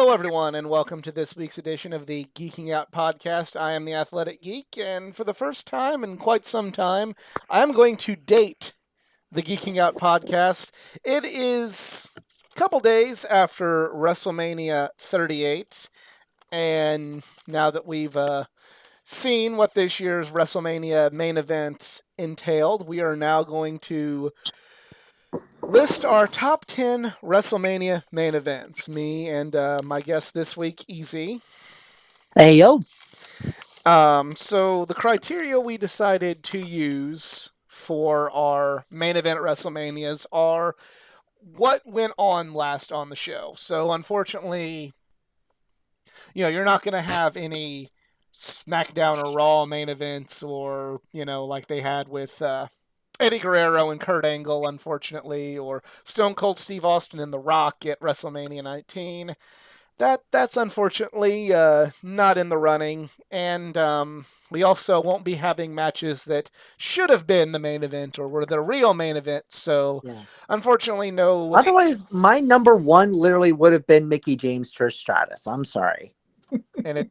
Hello, everyone, and welcome to this week's edition of the Geeking Out podcast. I am the Athletic Geek, and for the first time in quite some time, I am going to date the Geeking Out podcast. It is a couple days after WrestleMania 38, and now that we've seen what this year's WrestleMania main event entailed, we are now going to list our top 10 WrestleMania main events. Me and my guest this week, Easy. Hey, yo. So the criteria we decided to use for our main event WrestleManias are what went on last on the show. So unfortunately, you're not going to have any SmackDown or Raw main events or, like they had with Eddie Guerrero and Kurt Angle, unfortunately, or Stone Cold Steve Austin and The Rock at WrestleMania 19. That's unfortunately not in the running, and we also won't be having matches that should have been the main event or were the real main event. So, Yeah. unfortunately, no. Otherwise, my number one literally would have been Mickey James Trish Stratus. I'm sorry. And it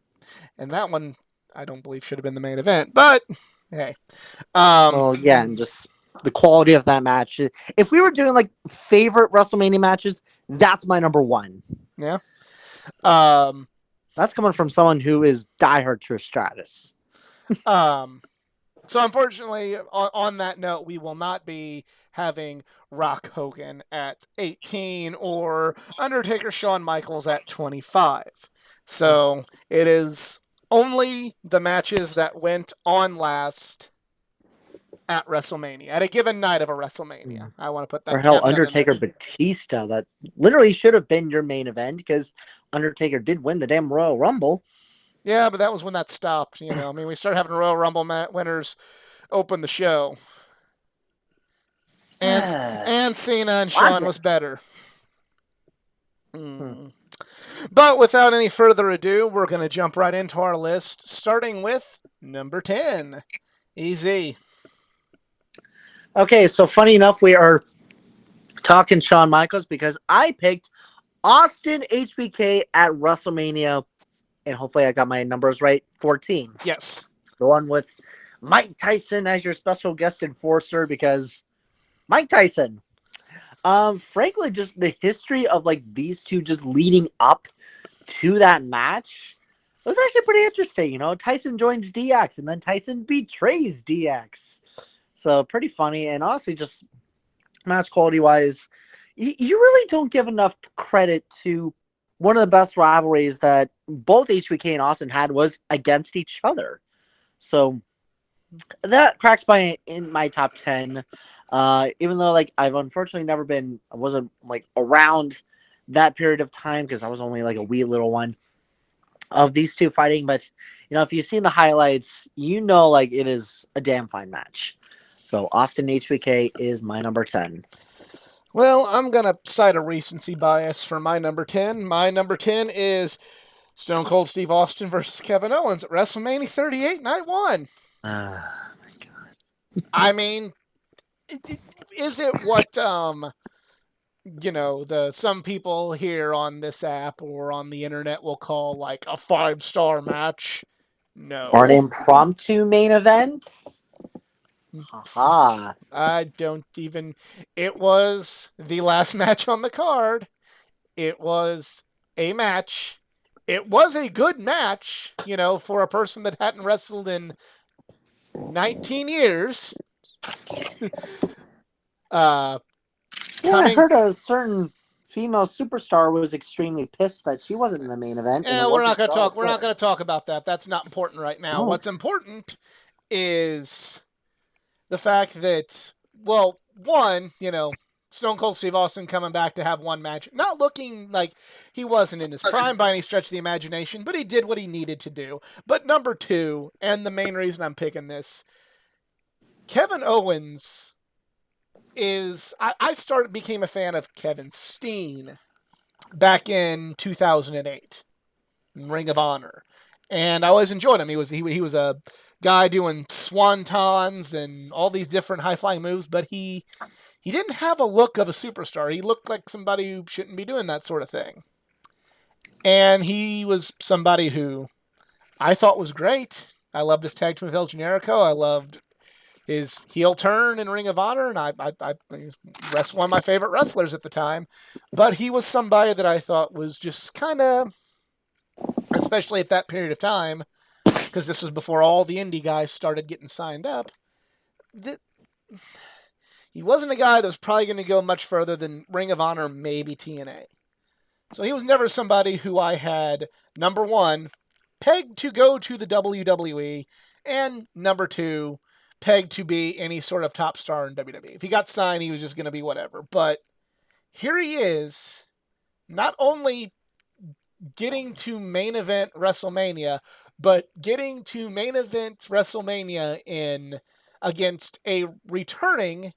and that one I don't believe should have been the main event, but hey, Well, again, just the quality of that match. If we were doing like favorite WrestleMania matches, that's my number one. yeah. Um, That's coming from someone who is diehard Trish Stratus. um, So unfortunately, on that note, we will not be having Rock Hogan at 18 or Undertaker Shawn Michaels at 25. So it is only the matches that went on last at WrestleMania, at a given night of a WrestleMania. I want to put Or that hell, caveat in there. Undertaker Batista, that literally should have been your main event because Undertaker did win the damn Royal Rumble. Yeah, but that was when that stopped. We started having Royal Rumble winners open the show. And Cena and Shawn was better. But without any further ado, we're going to jump right into our list, starting with number 10. Easy. Okay, so funny enough, we are talking Shawn Michaels because I picked Austin HBK at WrestleMania, and hopefully I got my numbers right, 14. Yes. The one with Mike Tyson as your special guest enforcer because Mike Tyson. Frankly, just the history of like these two just leading up to that match was actually pretty interesting. Tyson joins DX and then Tyson betrays DX. So pretty funny, and honestly, just match quality wise, you really don't give enough credit to one of the best rivalries that both HBK and Austin had was against each other. So that cracks in my top 10. Even though like I've unfortunately I wasn't like around that period of time because I was only like a wee little one of these two fighting. But if you've seen the highlights, like it is a damn fine match. So Austin HBK is my number 10. Well, I'm going to cite a recency bias for my number 10. My number 10 is Stone Cold Steve Austin versus Kevin Owens at WrestleMania 38, Night 1. My God. I mean, is it what the some people here on this app or on the internet will call like a 5-star match? No. Or an impromptu main event? Haha. I don't even. It was the last match on the card. It was a match. It was a good match, for a person that hadn't wrestled in 19 years. I heard a certain female superstar was extremely pissed that she wasn't in the main event. Yeah, we're not going to talk. We're not going to talk about that. That's not important right now. Oh. What's important is the fact that, well, one, Stone Cold Steve Austin coming back to have one match, not looking like he wasn't in his prime by any stretch of the imagination, but he did what he needed to do. But number two, and the main reason I'm picking this, Kevin Owens is, I became a fan of Kevin Steen back in 2008 in Ring of Honor. And I always enjoyed him. He was a guy doing swantons and all these different high-flying moves, but he didn't have a look of a superstar. He looked like somebody who shouldn't be doing that sort of thing. And he was somebody who I thought was great. I loved his tag team with El Generico. I loved his heel turn in Ring of Honor, and I he was one of my favorite wrestlers at the time. But he was somebody that I thought was just kind of, especially at that period of time, because this was before all the indie guys started getting signed up. That he wasn't a guy that was probably going to go much further than Ring of Honor, maybe TNA. So he was never somebody who I had, number one, pegged to go to the WWE, and number two, pegged to be any sort of top star in WWE. If he got signed, he was just going to be whatever. But here he is, not only getting to main event WrestleMania, but getting to main event WrestleMania in against a returning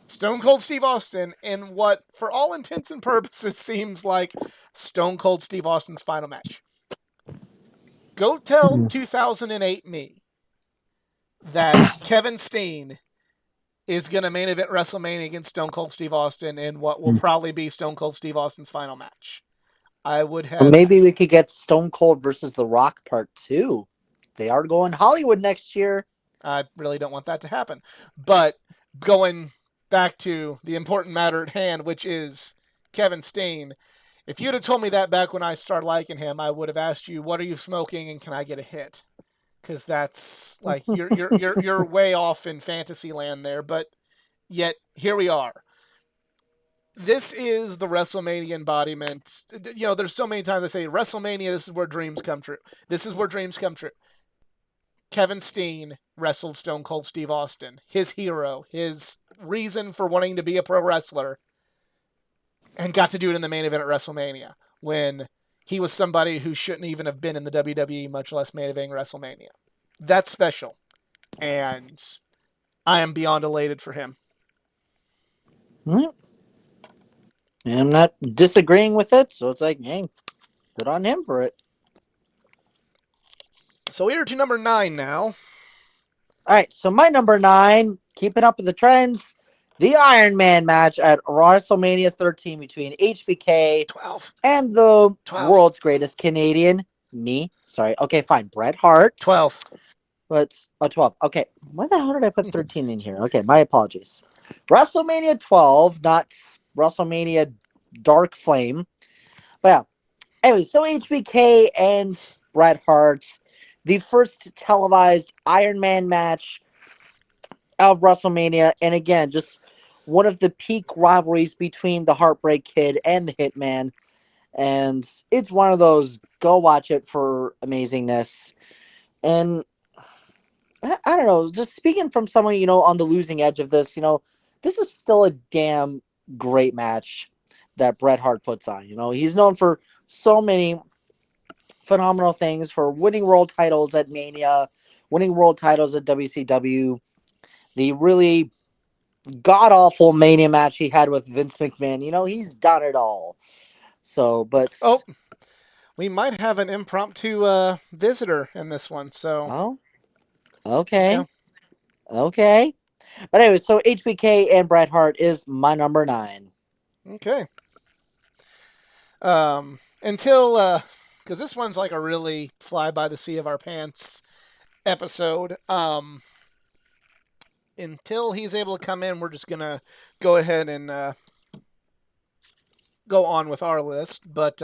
Stone Cold Steve Austin in what, for all intents and purposes, seems like Stone Cold Steve Austin's final match. Go tell 2008 me that Kevin Steen is going to main event WrestleMania against Stone Cold Steve Austin in what will probably be Stone Cold Steve Austin's final match. I would Or have. maybe we could get Stone Cold versus The Rock Part 2. They are going Hollywood next year. I really don't want that to happen. But going back to the important matter at hand, which is Kevin Steen, if you'd have told me that back when I started liking him, I would have asked you, "What are you smoking, and can I get a hit?" Because that's like you're way off in fantasy land there. But yet here we are. This is the WrestleMania embodiment. You know, there's so many times I say WrestleMania. This is where dreams come true. This is where dreams come true. Kevin Steen wrestled Stone Cold Steve Austin, his hero, his reason for wanting to be a pro wrestler, and got to do it in the main event at WrestleMania when he was somebody who shouldn't even have been in the WWE, much less main event WrestleMania. That's special, and I am beyond elated for him. I'm not disagreeing with it, so it's like, hey, good on him for it. So we are to number 9 now. All right, so my number 9, keeping up with the trends, the Iron Man match at WrestleMania 13 between HBK 12. and the 12. world's greatest Canadian, me. Sorry. Okay, fine. Bret Hart. 12. But 12. Okay. Why the hell did I put 13 in here? Okay, my apologies. WrestleMania 12, not WrestleMania Dark Flame. But yeah. Anyway, so HBK and Bret Hart, the first televised Iron Man match of WrestleMania, and again, just one of the peak rivalries between the Heartbreak Kid and the Hitman. And it's one of those go watch it for amazingness. And I don't know, just speaking from someone, on the losing edge of this, this is still a damn great match that Bret Hart puts on. He's known for so many phenomenal things, for winning world titles at Mania, winning world titles at WCW, the really god awful Mania match he had with Vince McMahon. He's done it all. So, but Oh, we might have an impromptu visitor in this one. So, oh, okay. okay, okay. But anyway, so HBK and Bret Hart is my number 9. Okay. Until, because this one's like a really fly by the seat of our pants episode. Until he's able to come in, we're just gonna go ahead and go on with our list. But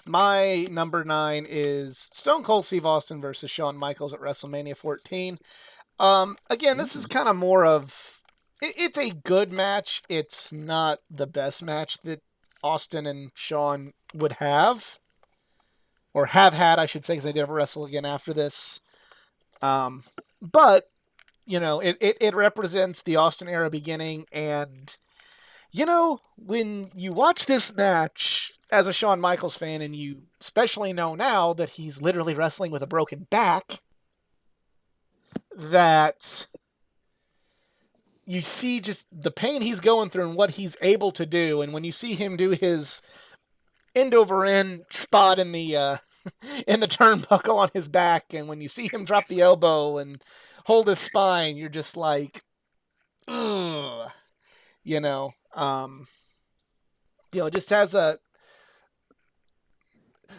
my number 9 is Stone Cold Steve Austin versus Shawn Michaels at WrestleMania 14. Again, this is kind of more of it's a good match. It's not the best match that Austin and Shawn would have or have had, I should say, because they never wrestle again after this. But it represents the Austin era beginning, and when you watch this match as a Shawn Michaels fan, and you especially know now that he's literally wrestling with a broken back, that you see just the pain he's going through and what he's able to do. And when you see him do his end over end spot in the in the turnbuckle on his back, and when you see him drop the elbow and hold his spine, you're just like, ugh, you know, um, it just has a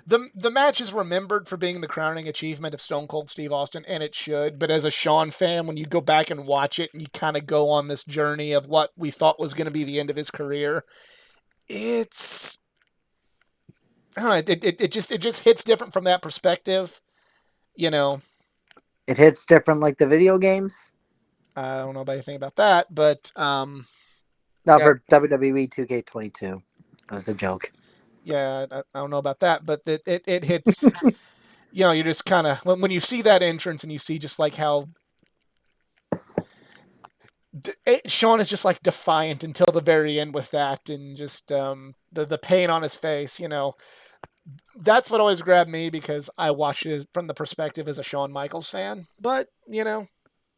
the match is remembered for being the crowning achievement of Stone Cold Steve Austin, and it should. But as a Shawn fan, when you go back and watch it, and you kind of go on this journey of what we thought was going to be the end of his career, it's I don't know, it just hits different from that perspective. You know, It hits different like the video games. I don't know about anything about that, but Not yeah, for WWE 2K22. That was a joke. yeah, I don't know about that, but it hits. You're just kind of when you see that entrance and you see just like how Shawn is just like defiant until the very end with that, and just the pain on his face. That's what always grabbed me because I watched it from the perspective as a Shawn Michaels fan. But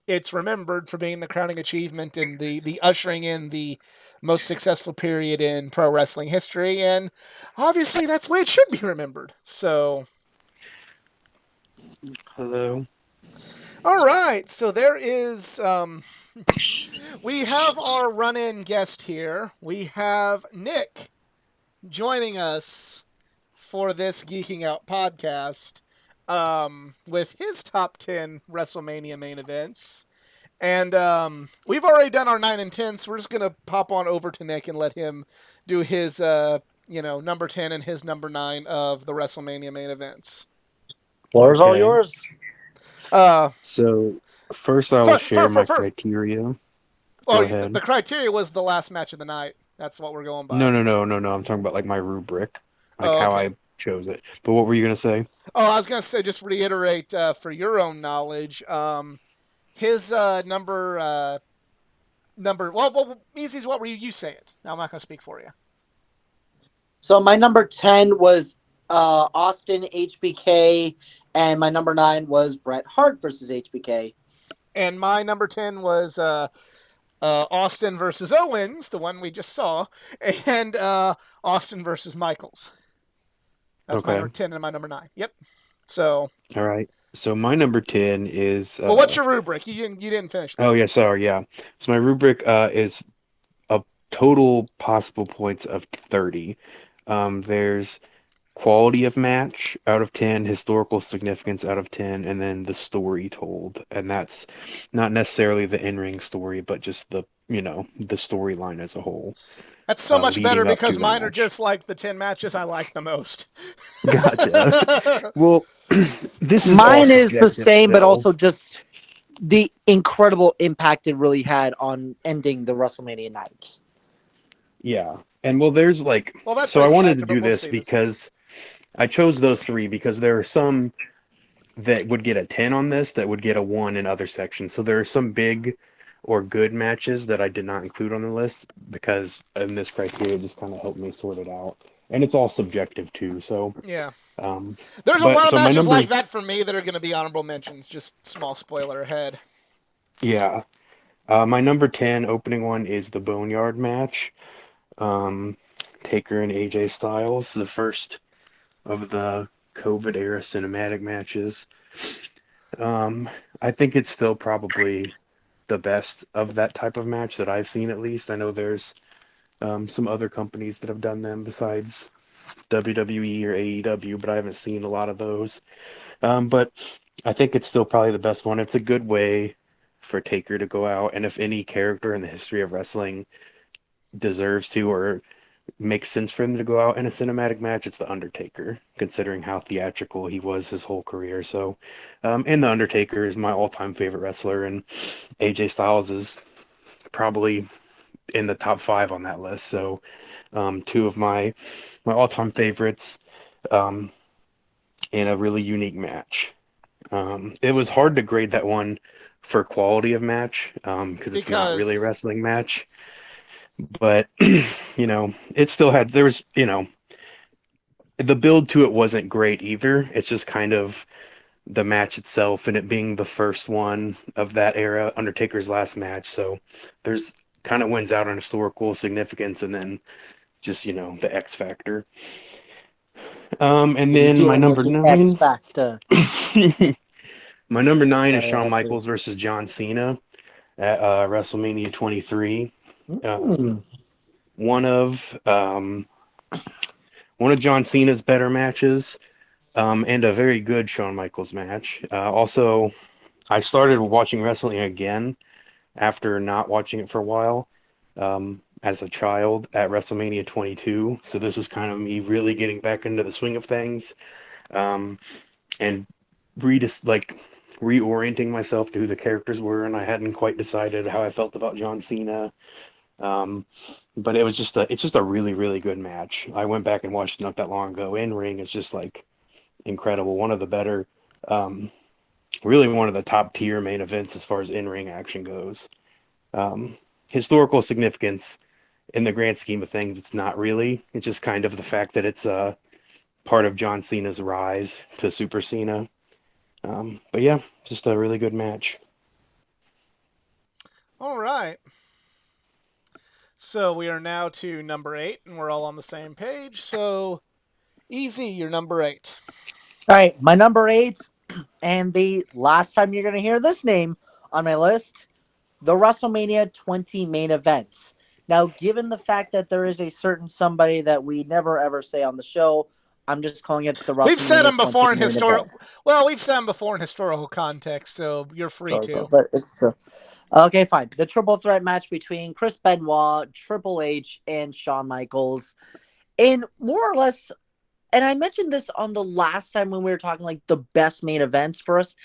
it's remembered for being the crowning achievement and the ushering in the most successful period in pro wrestling history, and obviously that's the way it should be remembered. So, Hello. all right, so there is we have our run-in guest here. We have Nick joining us for this Geeking Out podcast with his top 10 WrestleMania main events. And we've already done our 9 and 10, so we're just going to pop on over to Nick and let him do his, number 10 and his number 9 of the WrestleMania main events. Floor's all Okay. yours. Uh, So first I will for, share for, for, my for, criteria. Go oh, the ahead. criteria was the last match of the night. That's what we're going No, by. no, no, no, no. I'm talking about like my rubric, like Oh, how okay. I chose it. But what were you gonna say? Oh, I was gonna say, just reiterate for your own knowledge. His number. Well, Easy's. What were you saying? Now I'm not gonna speak for you. So my number 10 was Austin HBK, and my number 9 was Bret Hart versus HBK. And my number 10 was Austin versus Owens, the one we just saw, and Austin versus Michaels. That's my number Okay. 10 and my number 9. Yep. So, All right. So my number 10 is well, what's your rubric? You didn't finish oh that. yeah, sorry, yeah. So my rubric is a total possible points of 30. There's quality of match out of 10, historical significance out of 10, and then the story told. And that's not necessarily the in-ring story, but just the storyline as a whole, That's so much better leading up because to the mine are match. just like the 10 matches I like the most. Gotcha. Well, this is all Mine is the subjective same, but still. also just the incredible impact it really had on ending the WrestleMania night. Yeah. And well, there's like, Well, that so I plays a wanted to factor, but do we'll this see. because I chose those three because there are some that would get a 10 on this that would get a 1 in other sections. So there are some big or good matches that I did not include on the list because in this criteria just kind of helped me sort it out. And it's all subjective too. So, Yeah. um, There's a lot but of so my matches like number, that for me that are going to be honorable mentions. Just small spoiler ahead. yeah, my number 10 opening one is the Boneyard match. Um, Taker and AJ Styles, the first of the COVID era cinematic matches. Um, I think it's still probably the best of that type of match that I've seen at least. I know there's some other companies that have done them besides WWE or AEW, but I haven't seen a lot of those. But I think it's still probably the best one. It's a good way for Taker to go out, and if any character in the history of wrestling deserves to or makes sense for him to go out in a cinematic match, it's the Undertaker, considering how theatrical he was his whole career. So, and the Undertaker is my all-time favorite wrestler, and AJ Styles is probably in the top five on that list. So, two of my all-time favorites um, in a really unique match. It was hard to grade that one for quality of match because it's not really a Because wrestling match, but it still had there was the build to it wasn't great either. It's just kind of the match itself and it being the first one of that era, Undertaker's last match. So there's kind of wins out on historical significance and then just, the X factor. And You then my dealing with number the X nine, Factor. my number nine is Shawn Uh, Michaels versus John Cena at WrestleMania 23. Um, mm, one of um, one of John Cena's better matches. and a very good Shawn Michaels match. Also, I started watching wrestling again after not watching it for a while as a child at WrestleMania 22. So this is kind of me really getting back into the swing of things um, and like reorienting myself to who the characters were, and I hadn't quite decided how I felt about John Cena. Um, but it's just a really really good match. I went back and watched it not that long ago. In ring, it's just like incredible. One of the better, um, really one of the top tier main events as far as in ring action goes. Um, Historical significance in the grand scheme of things, it's not really. It's just kind of the fact that it's part of John Cena's rise to Super Cena. But yeah, just a really good match. All right. So we are now to number 8, and we're all on the same page. So, Easy, you're number 8. All right, my number 8, and the last time you're going to hear this name on my list, the WrestleMania 20 main event. Now, given the fact that there is a certain somebody that we never ever say on the show, I'm just calling it the We've said WrestleMania them 20 before in main event. we've said them before in historical context, so you're free Sure, to. but it's okay, fine. The triple threat match between Chris Benoit, Triple H, and Shawn Michaels, and more or less. And I mentioned this on the last time when we were talking like the best main events for us.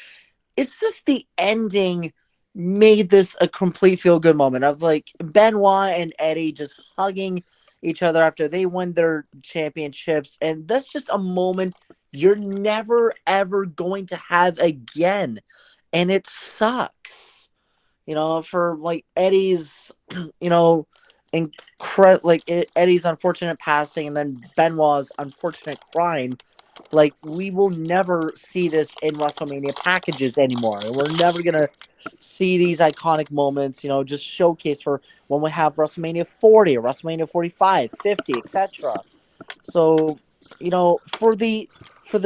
It's just the ending made this a complete feel good moment of like Benoit and Eddie just hugging each other after they won their championships. And that's just a moment you're never ever going to have again. And it sucks. For like Eddie's, you know, Eddie's unfortunate passing and then Benoit's unfortunate crime. Like we will never see this in WrestleMania packages anymore. We're never gonna see these iconic moments, just showcase for when we have WrestleMania 40 or WrestleMania 45, 50, etc. So, for the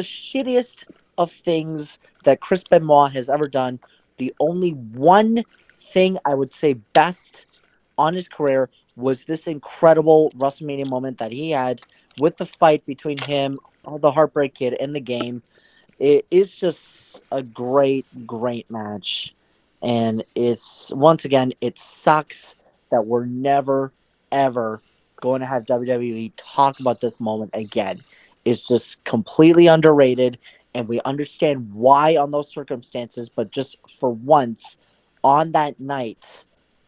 shittiest of things that Chris Benoit has ever done, the only one thing I would say best on his career was this incredible WrestleMania moment that he had with the fight between him, the Heartbreak Kid, and the Game. It is just a great, great match. And it's, once again, it sucks that we're never, ever going to have WWE talk about this moment again. It's just completely underrated. And we understand why on those circumstances, but just for once on that night,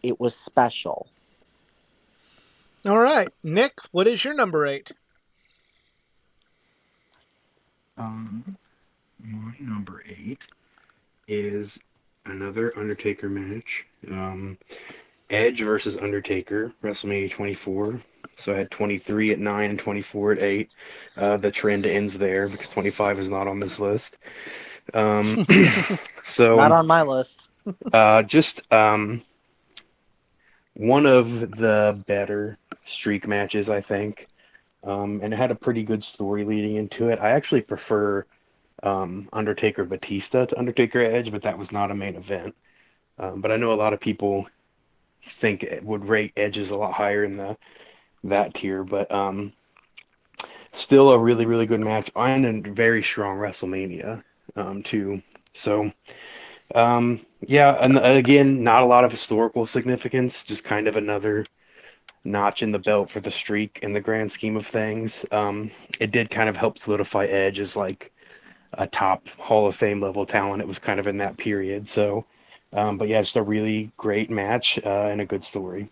it was special. All right. Nick, what is your number 8? My number 8 is another Undertaker match. Edge versus Undertaker, WrestleMania 24. So I had 23 at 9 and 24 at 8. The trend ends there because 25 is not on this list. Um, Not so on my list. just one of the better streak matches, I think. And it had a pretty good story leading into it. I actually prefer Undertaker Batista to Undertaker Edge, but that was not a main event. But I know a lot of people think it would rate Edges a lot higher in the that tier, but still a really really good match and a very strong WrestleMania too. So yeah, and again, not a lot of historical significance, just kind of another notch in the belt for the streak in the grand scheme of things. It did kind of help solidify Edge as like a top Hall of Fame level talent. It was kind of in that period. So, but yeah, just a really great match and a good story.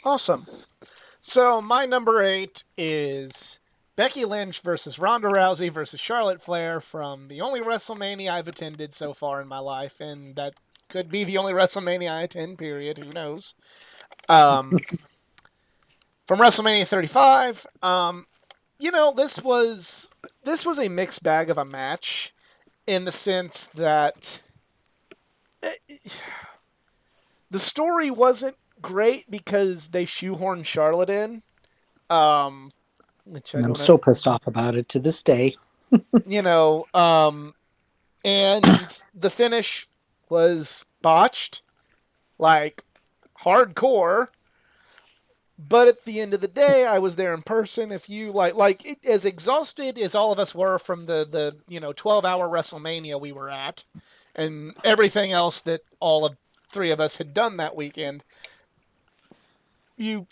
Awesome. So my number 8 is Becky Lynch versus Ronda Rousey versus Charlotte Flair from the only WrestleMania I've attended so far in my life, and that could be the only WrestleMania I attend. Period. Who knows? Um, from WrestleMania 35. This was a mixed bag of a match in the sense that the story wasn't great because they shoehorned Charlotte in. Um, which I And I'm don't, still pissed off about it to this day. you know, and the finish was botched, like hardcore. But at the end of the day, I was there in person. If you as exhausted as all of us were from the 12-hour WrestleMania we were at, and everything else that all of three of us had done that weekend, you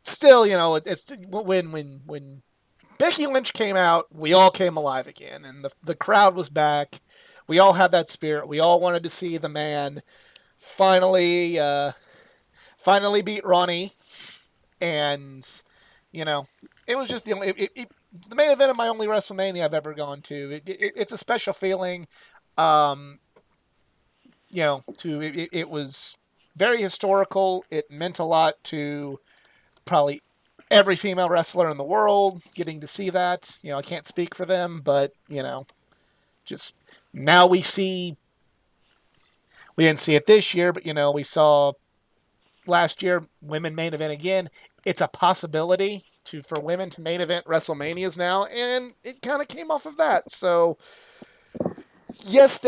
still, it's when Becky Lynch came out, we all came alive again, and the crowd was back. We all had that spirit. We all wanted to see the man finally finally beat Ronnie, and you know, it was just the only. It's the main event of my only WrestleMania I've ever gone to. It's a special feeling. Um, it was very historical. It meant a lot to probably every female wrestler in the world getting to see that. I can't speak for them, but just now we didn't see it this year, but we saw last year women main event again. It's a possibility for women to main event WrestleManias now, and it kind of came off of that. So yes,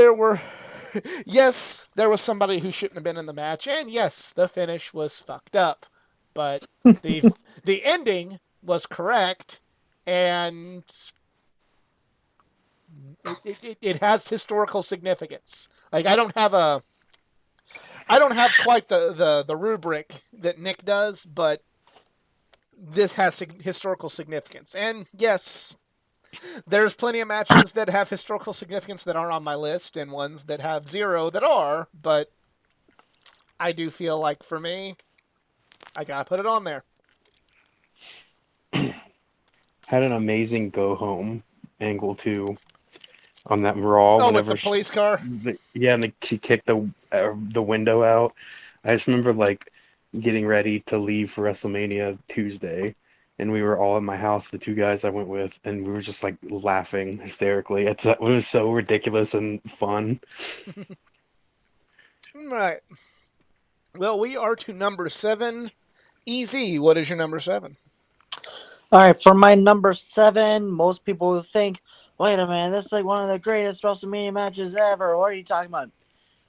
yes, there was somebody who shouldn't have been in the match, and yes, the finish was fucked up, but the the ending was correct, and it has historical significance. Like I don't have quite the rubric that Nick does, but this has historical significance. And yes, there's plenty of matches that have historical significance that aren't on my list, and ones that have zero that are. But I do feel like for me, I gotta put it on there. Had an amazing go home angle too on that Raw Oh, with the whenever police car. yeah, and she kicked the window out. I just remember like getting ready to leave for WrestleMania Tuesday, and we were all at my house, the two guys I went with, and we were just like laughing hysterically. It was so ridiculous and fun. All right. Well, we are to number 7. Easy. What is your number 7? All right, for my number 7, most people will think, wait a minute, this is like one of the greatest WrestleMania matches ever. What are you talking about?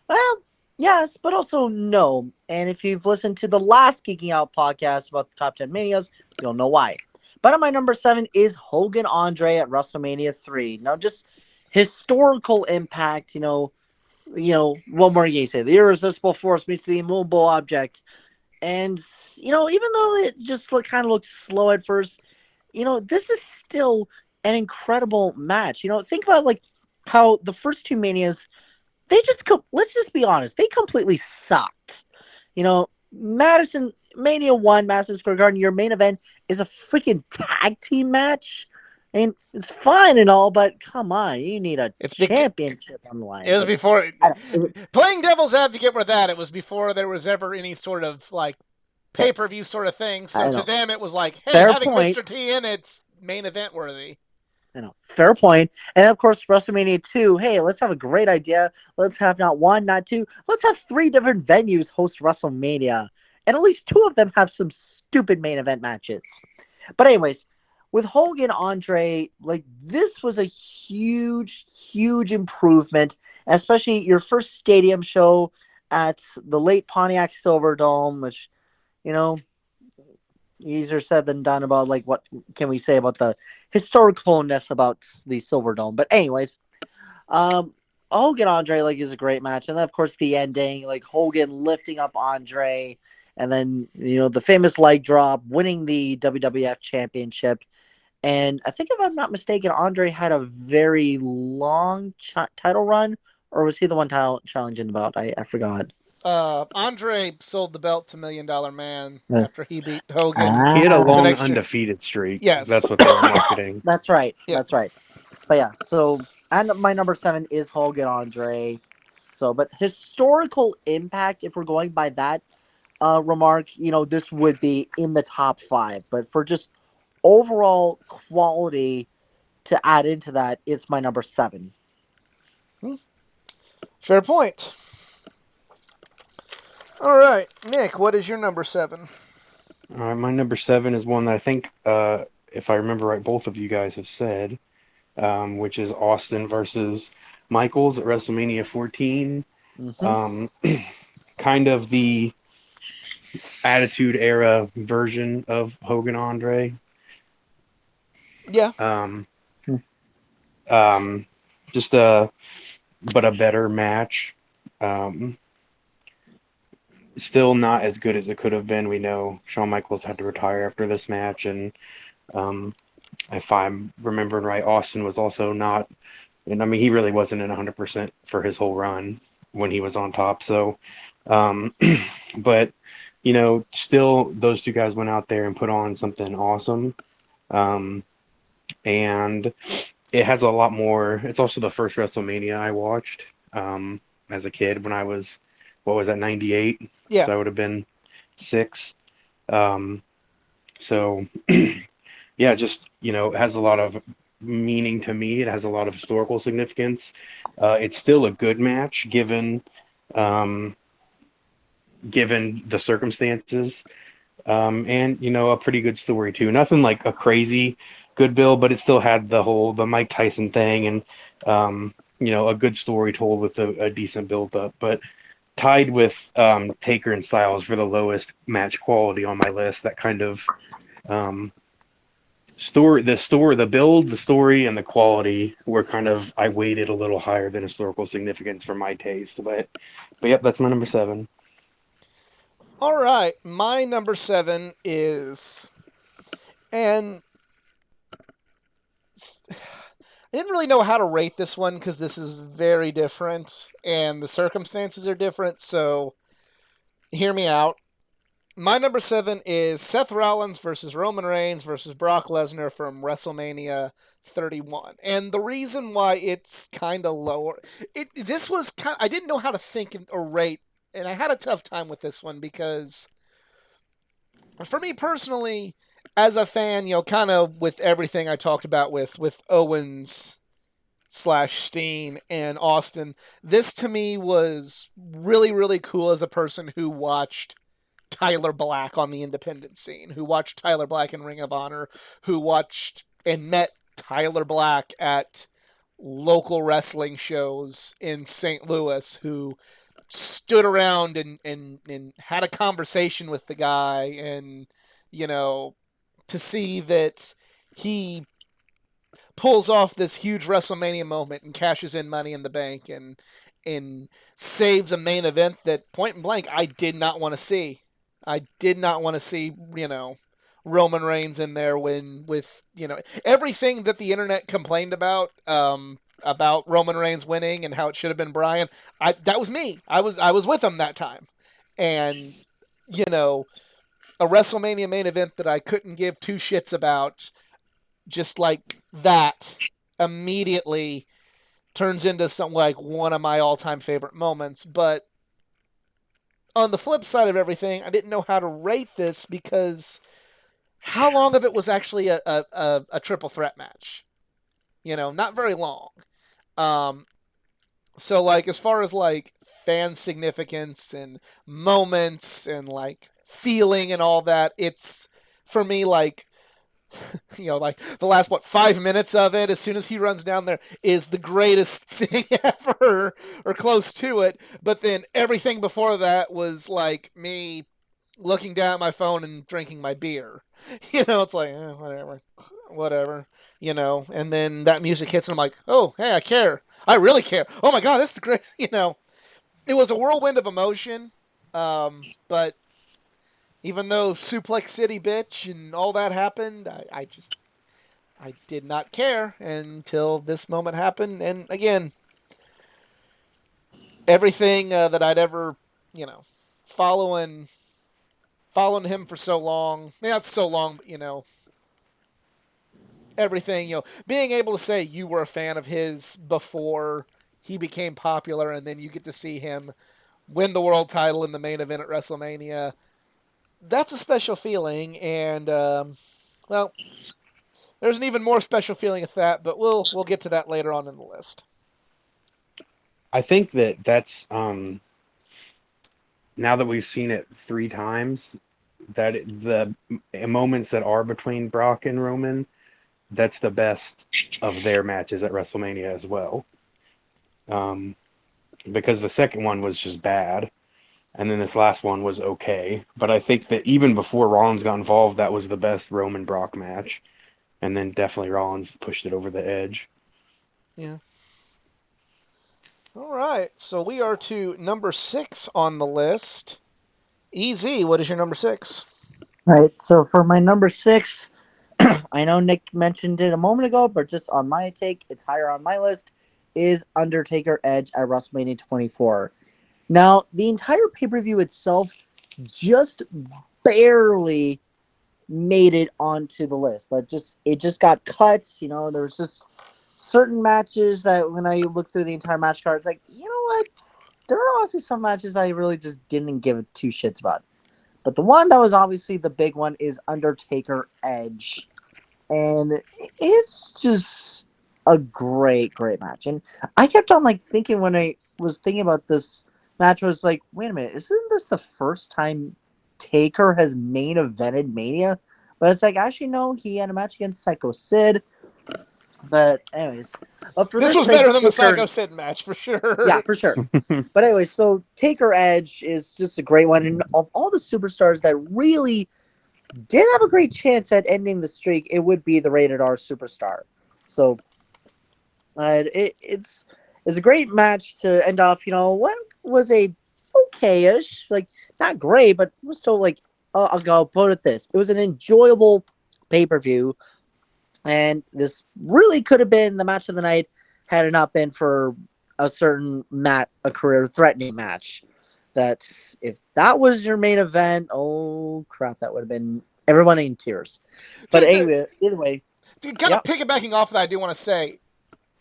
Well, yes, but also no. And if you've listened to the last Geeking Out podcast about the top 10 manias, you'll know why. But on my number 7 is Hogan Andre at WrestleMania 3. Now, just historical impact, what more can you say? The irresistible force meets the immovable object. And, even though it just kind of looked slow at first, this is still an incredible match. Think about like how the first two manias, let's just be honest, they completely sucked. Madison Mania 1, Madison Square Garden, your main event is a freaking tag team match. I mean, it's fine and all, but come on, you need a It's because championship on the line. it was before I playing devil's advocate with that. It was before there was ever any sort of like pay-per-view sort of thing. So I to know. them, it was like, hey, Fair having point. Mr. T in it's main event worthy. Fair point. And of course, WrestleMania 2, hey, let's have a great idea. Let's have not one, not two. Let's have 3 different venues host WrestleMania. And at least 2 of them have some stupid main event matches. But anyways, with Hogan Andre, like this was a huge, huge improvement, especially your first stadium show at the late Pontiac Silverdome, which, you know, easier said than done about like what can we say about the historicalness about the Silverdome. But anyways, Hogan Andre like is a great match, and then of course the ending, like Hogan lifting up Andre, and then the famous leg drop, winning the WWF Championship. And I think if I'm not mistaken, Andre had a very long title run, or was he the one title challenging the belt? I forgot. Andre sold the belt to Million Dollar Man Yes. after he beat Hogan He had a the long next year. undefeated streak. That's Yes. what they were marketing. That's right. Yep. That's right. But yeah, so and my number 7 is Hogan Andre. So, but historical impact, if we're going by that remark, this would be in the top 5. But for just overall quality to add into that, it's my number 7. Fair point. All right, Nick, what is your number 7? All right, my number 7 is one that I think, if I remember right, both of you guys have said, which is Austin versus Michaels at WrestleMania 14. Mm-hmm. Kind of the Attitude Era version of Hogan Andre. Yeah. Um, um, just a but a better match. Um, Still not as good as it could have been. We know Shawn Michaels had to retire after this match, and um, if I'm remembering right, Austin was also not. And I mean, he really wasn't in 100% for his whole run when he was on top. So, um, but still, those two guys went out there and put on something awesome. Um, and it has a lot more. It's also the first WrestleMania I watched as a kid when I was, what was that, 98? Yeah. So I would have been 6. Um, so yeah, just it has a lot of meaning to me. It has a lot of historical significance. It's still a good match um, given the circumstances, and a pretty good story too. Nothing like a crazy good build, but it still had the Mike Tyson thing and a good story told with a decent build up. But tied with Taker and Styles for the lowest match quality on my list. That kind of um, the build, the story, and the quality were kind of I weighted a little higher than historical significance for my taste. But yep, that's my number 7. All right. My number 7 is, and I didn't really know how to rate this one because this is very different and the circumstances are different. So hear me out. My number 7 is Seth Rollins versus Roman Reigns versus Brock Lesnar from WrestleMania 31. And the reason why it's kind of lower, this was kind. I didn't know how to think or rate, and I had a tough time with this one because for me personally, as a fan, kind of with everything I talked about with Owens slash Steen and Austin, this to me was really really cool as a person who watched Tyler Black on the independent scene, who watched Tyler Black in Ring of Honor, who watched and met Tyler Black at local wrestling shows in St. Louis, who stood around and had a conversation with the guy, and you know to see that he pulls off this huge WrestleMania moment and cashes in Money in the Bank and saves a main event that point and blank I did not want to see. I did not want to see, Roman Reigns in there when with, everything that the internet complained about Roman Reigns winning and how it should have been Bryan. That was me. I was with him that time. And you know, a WrestleMania main event that I couldn't give two shits about, just like that, immediately turns into some like one of my all-time favorite moments. But on the flip side of everything, I didn't know how to rate this because how long of it was actually a triple threat match? Not very long. Um, so like as far as like fan significance and moments and like feeling and all that, it's for me like like the last 5 minutes of it, as soon as he runs down there, is the greatest thing ever, or close to it. But then everything before that was like me looking down at my phone and drinking my beer. It's like whatever, whatever. And then that music hits, and I'm like, oh, hey, I care. I really care. Oh my god, this is great. It was a whirlwind of emotion. But even though Suplex City, bitch, and all that happened, I did not care until this moment happened. And again, everything that I'd ever, you know, following following him for so long, not so long, but everything, being able to say you were a fan of his before he became popular, and then you get to see him win the world title in the main event at WrestleMania. That's a special feeling, and well, there's an even more special feeling with that, but we'll get to that later on in the list. I think that's now that we've seen it 3 times, the moments that are between Brock and Roman, that's the best of their matches at WrestleMania as well. Um, because the second one was just bad. and then this last one was okay. But I think that even before Rollins got involved, that was the best Roman Brock match, and then definitely Rollins pushed it over the edge. Yeah. All right. So we are to number 6 on the list. EZ, what is your number 6? Right. So for my number 6, I know Nick mentioned it a moment ago, but just on my take, it's higher on my list. Is Undertaker Edge at WrestleMania 24. Now, the entire pay per view itself just barely made it onto the list, but it just got cuts. There was just certain matches that when I looked through the entire match card, it's like, you know what? There are obviously some matches that I really just didn't give two shits about. But the one that was obviously the big one is Undertaker Edge. And it's just a great, great match. And I kept on like thinking when I was thinking about this match, I was like, wait a minute, isn't this the first time Taker has main evented Mania? But it's like, actually, no, he had a match against Psycho Sid. But anyways, but for This this was thing, better than the Psycho Taker, Sid match for sure. yeah, for sure. But anyway, so Taker Edge is just a great one, and of all the superstars that really did have a great chance at ending the streak, it would be the rated R superstar. So it's a great match to end off. What was a okayish, like not great, but it was still like I'll go put it this: it was an enjoyable pay per view, and this really could have been the match of the night had it not been for a certain a career threatening match. That if that was your main event, oh crap, that would have been everyone in tears. But to, to, anyway, either way, kind of yep, piggybacking off of that, I do want to say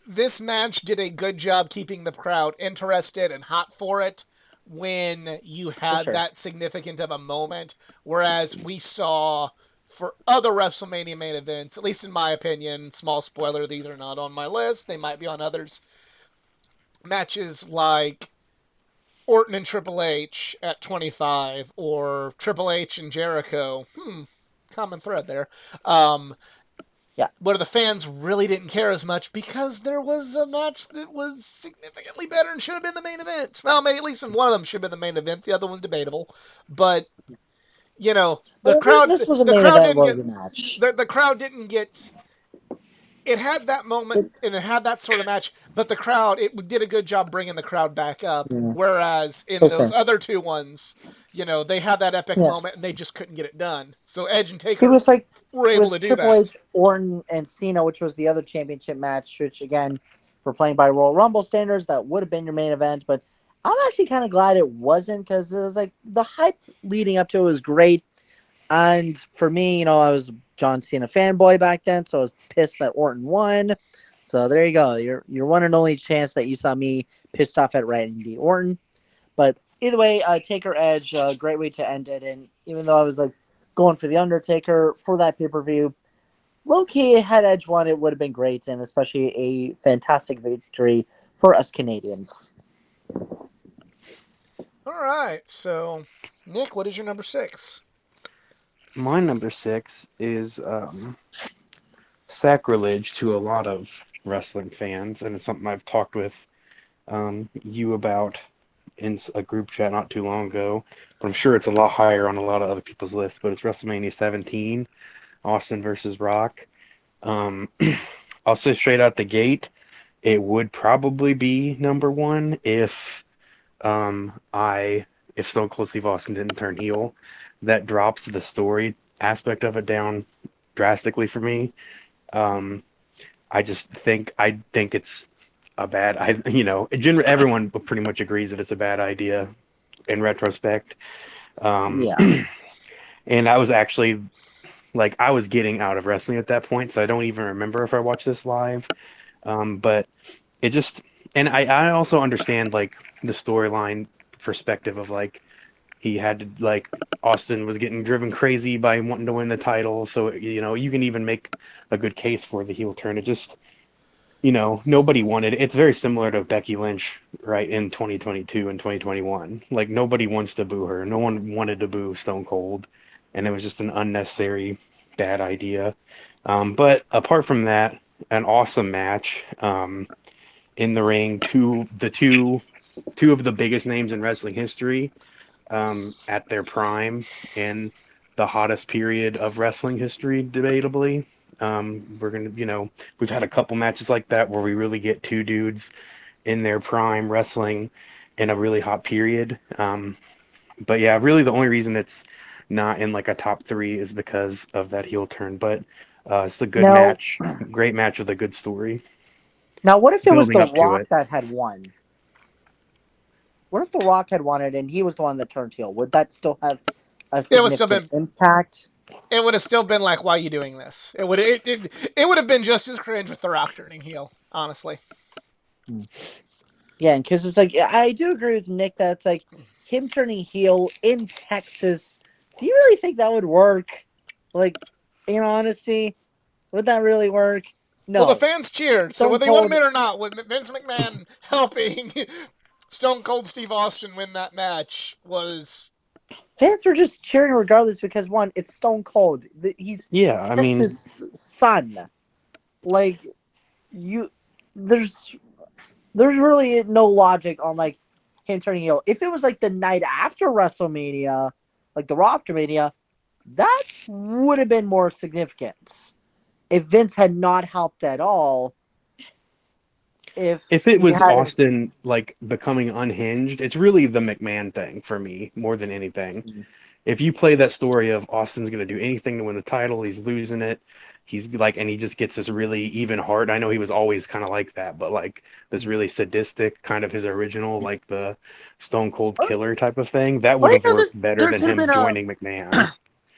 this match did a good job keeping the crowd interested and hot for it when you for had sure. that significant of a moment. Whereas we saw for other WrestleMania main events, at least in my opinion, small spoiler, these are not on my list, they might be on others, matches like Orton and Triple H at 25 or Triple H and Jericho. Common thread there. Um, Yeah. where the fans really didn't care as much because there was a match that was significantly better and should have been the main event. Well, maybe at least in one of them should have been the main event. The other one's debatable, but the Well, crowd this was a the main crowd event didn't get worthy match. the crowd didn't get it had that moment But, and it had that sort of match, but the crowd it did a good job bringing the crowd back up. yeah, Whereas in for those sure. other two ones, they had that epic Yeah. moment and they just couldn't get it done. So Edge and See, Taker with like were able with to do Triple that. H, Orton, and Cena, which was the other championship match, which again, for playing by Royal Rumble standards, that would have been your main event. But I'm actually kind of glad it wasn't because it was like the hype leading up to it was great. And for me, I was a John Cena fanboy back then, so I was pissed that Orton won. So there you go. Your one and only chance that you saw me pissed off at Randy Orton. But either way, Taker Edge, great way to end it. And even though I was like going for the Undertaker for that pay per view, low key had Edge won, it would have been great, and especially a fantastic victory for us Canadians. All right. So, Nick, what is your number 6? My number 6 is sacrilege to a lot of wrestling fans, and it's something I've talked with you about in a group chat not too long ago. But I'm sure it's a lot higher on a lot of other people's lists. But it's WrestleMania 17, Austin versus Brock. Um, I'll say straight out the gate, it would probably be number one I if Stone Cold Steve Austin didn't turn heel. That drops the story aspect of it down drastically for me. Um, I think it's a bad everyone pretty much agrees that it's a bad idea in retrospect. Um, Yeah. and I was actually like I was getting out of wrestling at that point, so I don't even remember if I watched this live. But it just and I also understand like the storyline perspective of like he had to like Austin was getting driven crazy by wanting to win the title, so you can even make a good case for the heel turn. It just nobody wanted it's very similar to Becky Lynch, right, in 2022 and 2021. Like nobody wants to boo her. No one wanted to boo Stone Cold, and it was just an unnecessary bad idea. But apart from that, an awesome match in the ring. Two of the biggest names in wrestling history at their prime in the hottest period of wrestling history, debatably. We're gonna, we've had a couple matches like that where we really get two dudes in their prime wrestling in a really hot period. But yeah, really the only reason it's not in like a top three is because of that heel turn. But it's a good Now, match, great match with a good story, now, what if it was building The up to Rock it. that had won? What if The Rock had won it and he was the one that turned heel? Would that still have a It would still significant been. impact? It would have still been like, why are you doing this? It would have been just as cringe with The Rock turning heel, honestly. Yeah, because it's like I do agree with Nick that it's like him turning heel in Texas. Do you really think that would work? Like, in honesty, would that really work? Well, the No. fans cheered, so Stone whether you want to Cold admit it or not, with Vince McMahon helping Stone Cold Steve Austin win that match was. fans were just cheering regardless because one, it's Stone Cold. He's Yeah, I mean, Texas' son. Like you, there's there's really no logic on like him turning heel. If it was like the night after WrestleMania, like the Raw after Mania, that would have been more significant. If Vince had not helped at all, if if it he was hadn't. Austin like becoming unhinged, it's really the McMahon thing for me more than anything. If you play that story of Austin's going to do anything to win the title, he's losing it. He's like, and he just gets this really even heart. I know he was always kind of like that, but like this really sadistic kind of his original, like the Stone Cold Or, Killer type of thing. That would or you have know, worked better there than could have him been a, joining McMahon.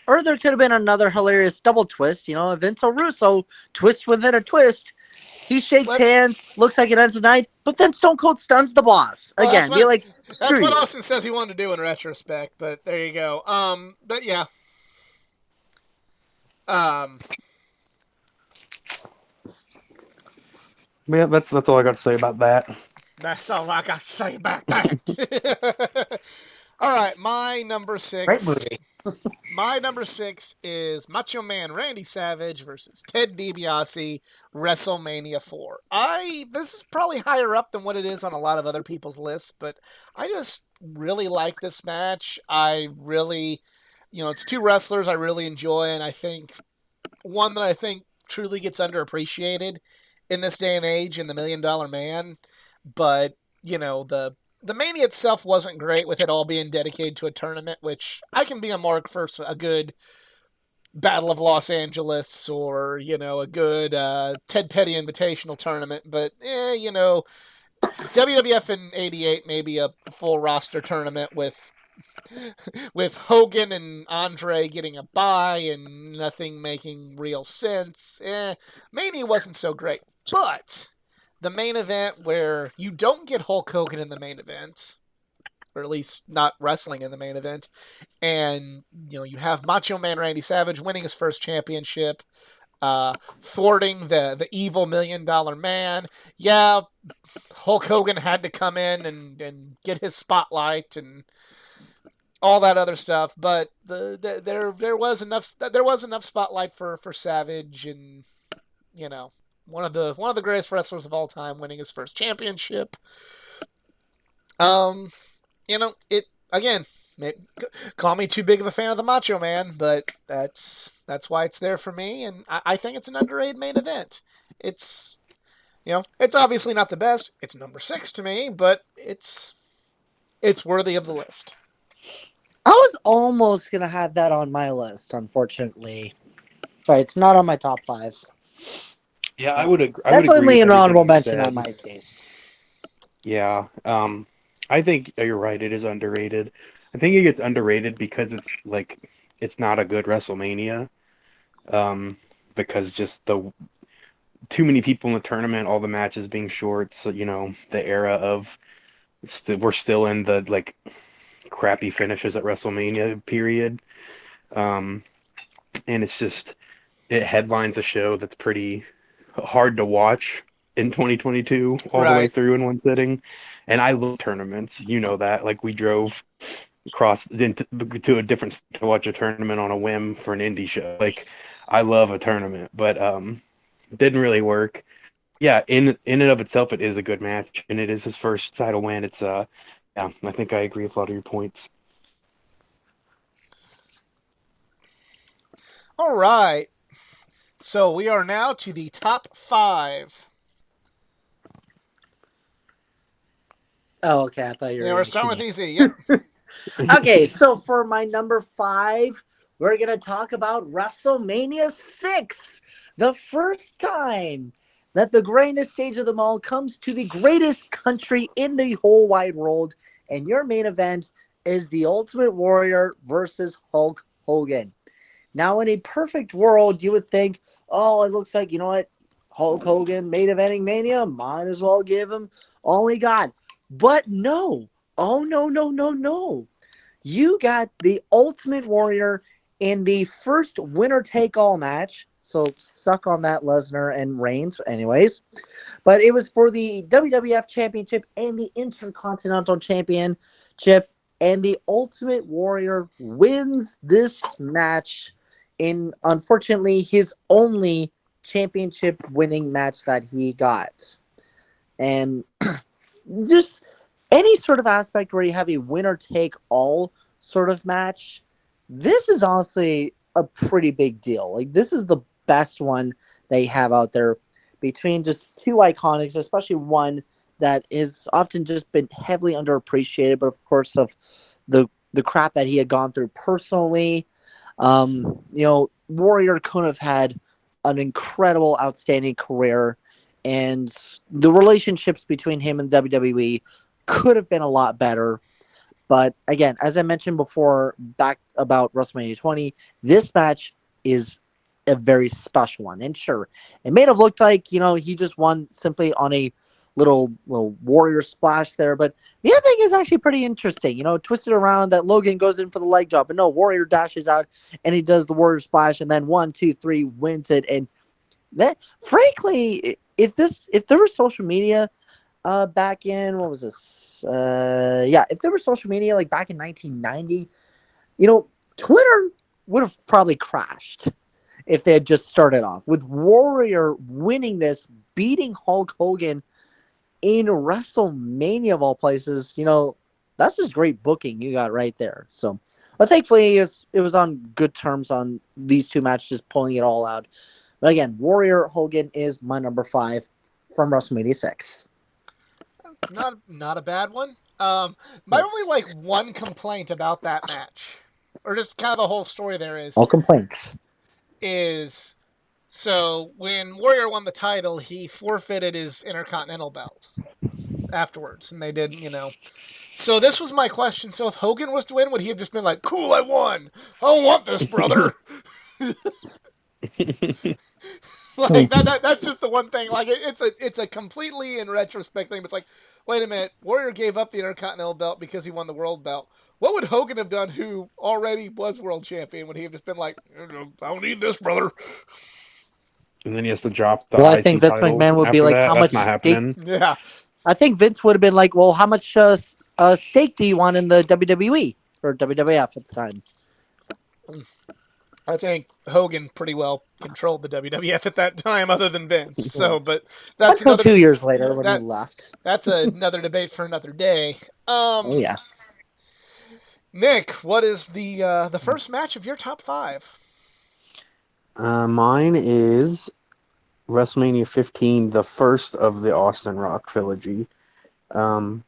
or there could have been another hilarious double twist. You know, Vince Russo twist within a twist. He shakes Let's. hands, looks like it ends the night, but then Stone Cold stuns the boss Well, again. Be like, that's screw what you. Austin says he wanted to do in retrospect. But there you go. But yeah. Um, Yeah, that's all I got to say about that. that's all I got to say about that. All right, my number Great six. movie. My number six is Macho Man Randy Savage versus Ted DiBiase, WrestleMania 4. This is probably higher up than what it is on a lot of other people's lists, but I just really like this match. I really, it's two wrestlers I really enjoy, and I think one that I think truly gets underappreciated in this day and age in the $1 Million Man. But the Mania itself wasn't great with it all being dedicated to a tournament, which I can be a mark for a good Battle of Los Angeles or a good Ted Petty Invitational tournament. But WWF in '88 maybe a full roster tournament with Hogan and Andre getting a bye and nothing making real sense. Mania wasn't so great, but the main event where you don't get Hulk Hogan in the main event, or at least not wrestling in the main event, and you have Macho Man Randy Savage winning his first championship, thwarting the evil $1 Million Man. Yeah, Hulk Hogan had to come in and get his spotlight and all that other stuff, but there was enough spotlight for Savage, and one of the greatest wrestlers of all time winning his first championship. Um, it again. Maybe, call me too big of a fan of the Macho Man, but that's why it's there for me, and I think it's an underrated main event. It's it's obviously not the best. It's number six to me, but it's worthy of the list. I was almost gonna have that on my list, unfortunately. But it's not on my top five. Yeah, But I would agree definitely with an everything honorable you mention on said. my case. Yeah, I think you're right. It is underrated. I think it gets underrated because it's not a good WrestleMania. Um, because just the too many people in the tournament, all the matches being short. So the era of we're still in the like crappy finishes at WrestleMania period. Um, and it's just it headlines a show that's pretty hard to watch in 2022 all the way Right. through in one sitting. And I love tournaments. You know that. Like we drove across to a different state to watch a tournament on a whim for an indie show. Like I love a tournament, but didn't really work. Yeah, in and of itself, it is a good match, and it is his first title win. It's yeah, I think I agree with a lot of your points. All right. So we are now to the top five. Oh, okay. I thought you were Yeah, going we're to starting with continue. easy. Yep. Okay, so for my number five, we're going to talk about WrestleMania 6. The first time that the greatest stage of them all comes to the greatest country in the whole wide world. And your main event is the Ultimate Warrior versus Hulk Hogan. Now, in a perfect world, you would think, oh, it looks like, you know what? Hulk Hogan main eventing Mania, might as well give him all he got. But no. Oh, no, no, no, no. You got the Ultimate Warrior in the first winner take all match. So suck on that, Lesnar and Reigns, anyways. But it was for the WWF Championship and the Intercontinental Championship. And the Ultimate Warrior wins this match in, unfortunately, his only championship winning match that he got. And just any sort of aspect where you have a winner take all sort of match, this is honestly a pretty big deal. Like, this is the best one they have out there between just two iconics, especially one that is often just been heavily underappreciated, but of course of the crap that he had gone through personally. Warrior could have had an incredible, outstanding career, and the relationships between him and WWE could have been a lot better. But again, as I mentioned before, back about WrestleMania 20, this match is a very special one. And sure, it may have looked like, he just won simply on a little warrior splash there, but the ending is actually pretty interesting. Twisted around that Logan goes in for the leg drop, and no, Warrior dashes out and he does the warrior splash, and then 1, 2, 3 wins it. And that, frankly, if there was social media back in, what was this? If there was social media like back in 1990, Twitter would have probably crashed if they had just started off with Warrior winning this, beating Hulk Hogan in WrestleMania of all places. That's just great booking you got right there. So, but thankfully it was on good terms on these two matches, pulling it all out. But again, Warrior Hogan is my number five from WrestleMania 6. Not a bad one. My only Yes. like one complaint about that match, or just kind of the whole story there All complaints. is so when Warrior won the title, he forfeited his Intercontinental belt afterwards, and they did, So this was my question. So if Hogan was to win, would he have just been like, "Cool, I won. I don't want this, brother." Hmm. Like that's just the one thing. Like it's a completely in retrospect thing. But it's like, wait a minute, Warrior gave up the Intercontinental belt because he won the World belt. What would Hogan have done, who already was world champion? Would he have just been like, "I don't need this, brother"? And then he has to drop the Well, I think IC Vince title McMahon would be after like, that. "How That's much not stake?" happening. Yeah, I think Vince would have been like, "Well, how much stake do you want in the WWE or WWF at the time?" I think Hogan pretty well controlled the WWF at that time, other than Vince. Hmm. So, but that's Until another 2 years later when he that left. that's another debate for another day. Oh yeah. Nick, what is the first match of your top five? Mine is WrestleMania 15, the first of the Austin Rock trilogy. Um,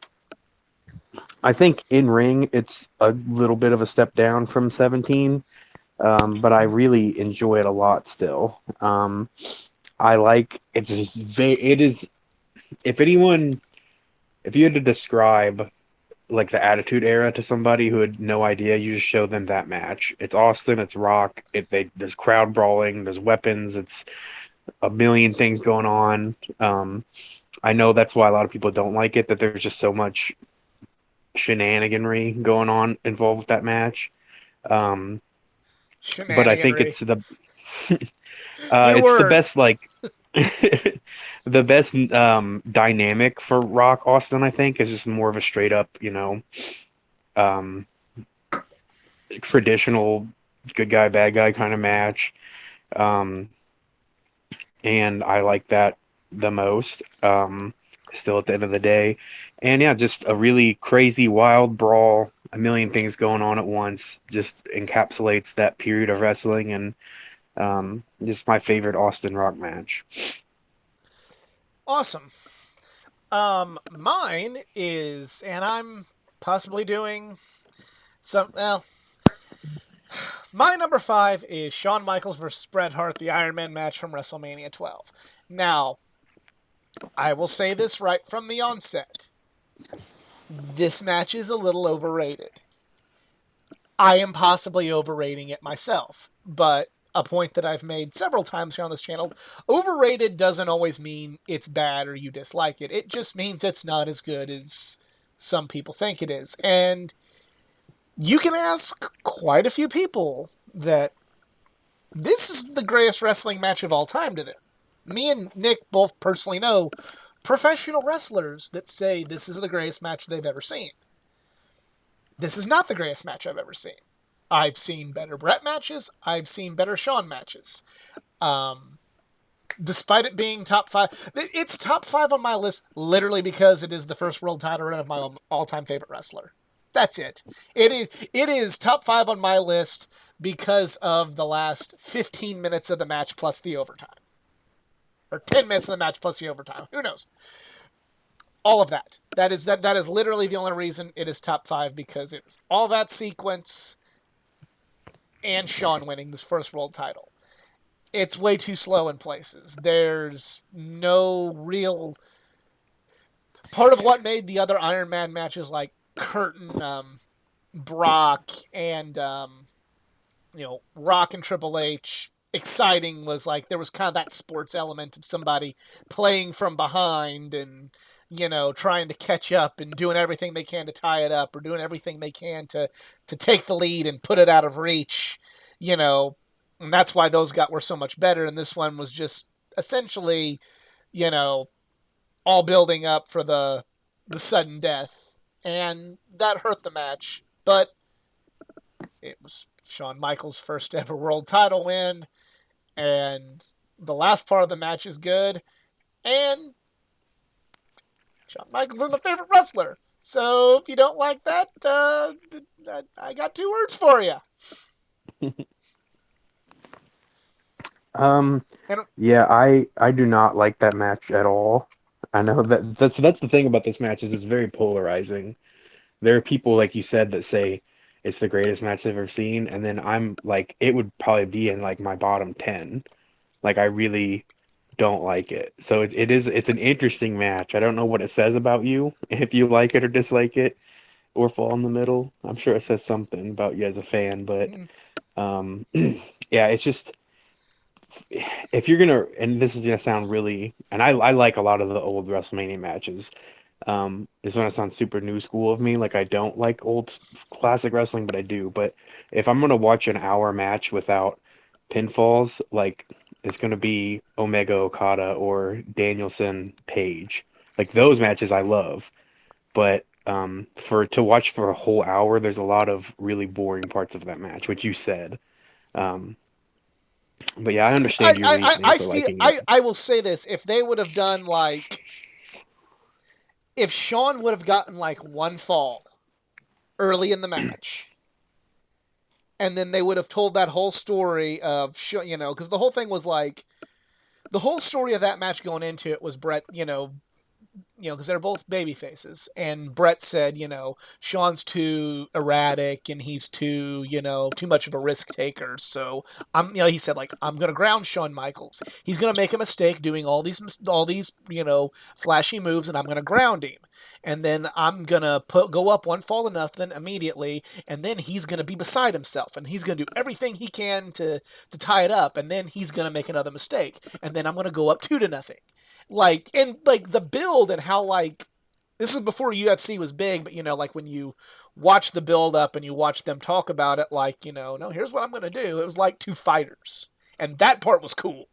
I think in ring it's a little bit of a step down from 17, but I really enjoy it a lot still. I like it's just it is. If anyone, if you had to describe like the Attitude Era to somebody who had no idea, you just show them that match. It's Austin, it's Rock. There's crowd brawling, there's weapons, it's a million things going on. I know that's why a lot of people don't like it. That there's just so much shenaniganry going on involved with that match. Um, but I think Shenaniganry. it's the New it's the word. best like the best dynamic for Rock Austin. I think is just more of a straight up, um, traditional good guy bad guy kind of match. Um, and I like that the most. Still at the end of the day, and yeah, just a really crazy, wild brawl, a million things going on at once, just encapsulates that period of wrestling, and This is my favorite Austin Rock match. Awesome. Mine is, and I'm possibly doing some. Well, my number five is Shawn Michaels versus Bret Hart, the Iron Man match from WrestleMania 12. Now, I will say this right from the onset: this match is a little overrated. I am possibly overrating it myself, but a point that I've made several times here on this channel, overrated doesn't always mean it's bad or you dislike it. It just means it's not as good as some people think it is. And you can ask quite a few people that this is the greatest wrestling match of all time to them. Me and Nick both personally know professional wrestlers that say this is the greatest match they've ever seen. This is not the greatest match I've ever seen. I've seen better Brett matches. I've seen better Shawn matches. Um, Despite it being top five, it's top five on my list literally because it is the first world title run of my all-time favorite wrestler. That's it. It is top five on my list because of the last 15 minutes of the match plus the overtime, or 10 minutes of the match plus the overtime. Who knows? All of that. That is literally the only reason it is top five, because it was all that sequence and Shawn winning this first world title. It's way too slow in places. There's no real part of what made the other Iron Man matches like Curtin, Brock, and Rock and Triple H exciting was like there was kind of that sports element of somebody playing from behind and trying to catch up and doing everything they can to tie it up, or doing everything they can to take the lead and put it out of reach, you know, and that's why those were so much better. And this one was just essentially, you know, all building up for the sudden death, and that hurt the match. But it was Shawn Michaels' first ever world title win, and the last part of the match is good, and Shawn Michaels is my favorite wrestler. So if you don't like that, I got two words for you. Um, And yeah, I do not like that match at all. I know that's the thing about this match is it's very polarizing. There are people like you said that say it's the greatest match they've ever seen, and then I'm like it would probably be in like my bottom 10. Like I really don't like it. So it's an interesting match. I don't know what it says about you if you like it or dislike it or fall in the middle. I'm sure it says something about you as a fan, but um yeah, it's just if you're gonna, and this is gonna sound really, and I like a lot of the old WrestleMania matches. It's gonna sound super new school of me. Like I don't like old classic wrestling, but I do. But if I'm gonna watch an hour match without pinfalls, like it's gonna be Omega Okada or Danielson Page. Like those matches I love. But for to watch for a whole hour, there's a lot of really boring parts of that match, which you said. Um, but yeah, I understand your reasoning I for feel liking it. I will say this: if they would have done like, if Shawn would have gotten like one fall early in the match, and then they would have told that whole story of because the whole thing was like, the whole story of that match going into it was Brett, because they're both baby faces. And Brett said, Shawn's too erratic and he's too much of a risk taker. So he said like, I'm gonna ground Shawn Michaels. He's gonna make a mistake doing all these flashy moves, and I'm gonna ground him. And then I'm gonna go up one fall to nothing immediately, and then he's gonna be beside himself, and he's gonna do everything he can to tie it up, and then he's gonna make another mistake, and then I'm gonna go up 2-0, like, and like the build and how, like, this was before UFC was big, but like when you watch the build up and you watch them talk about it, like, no, here's what I'm gonna do. It was like two fighters, and that part was cool.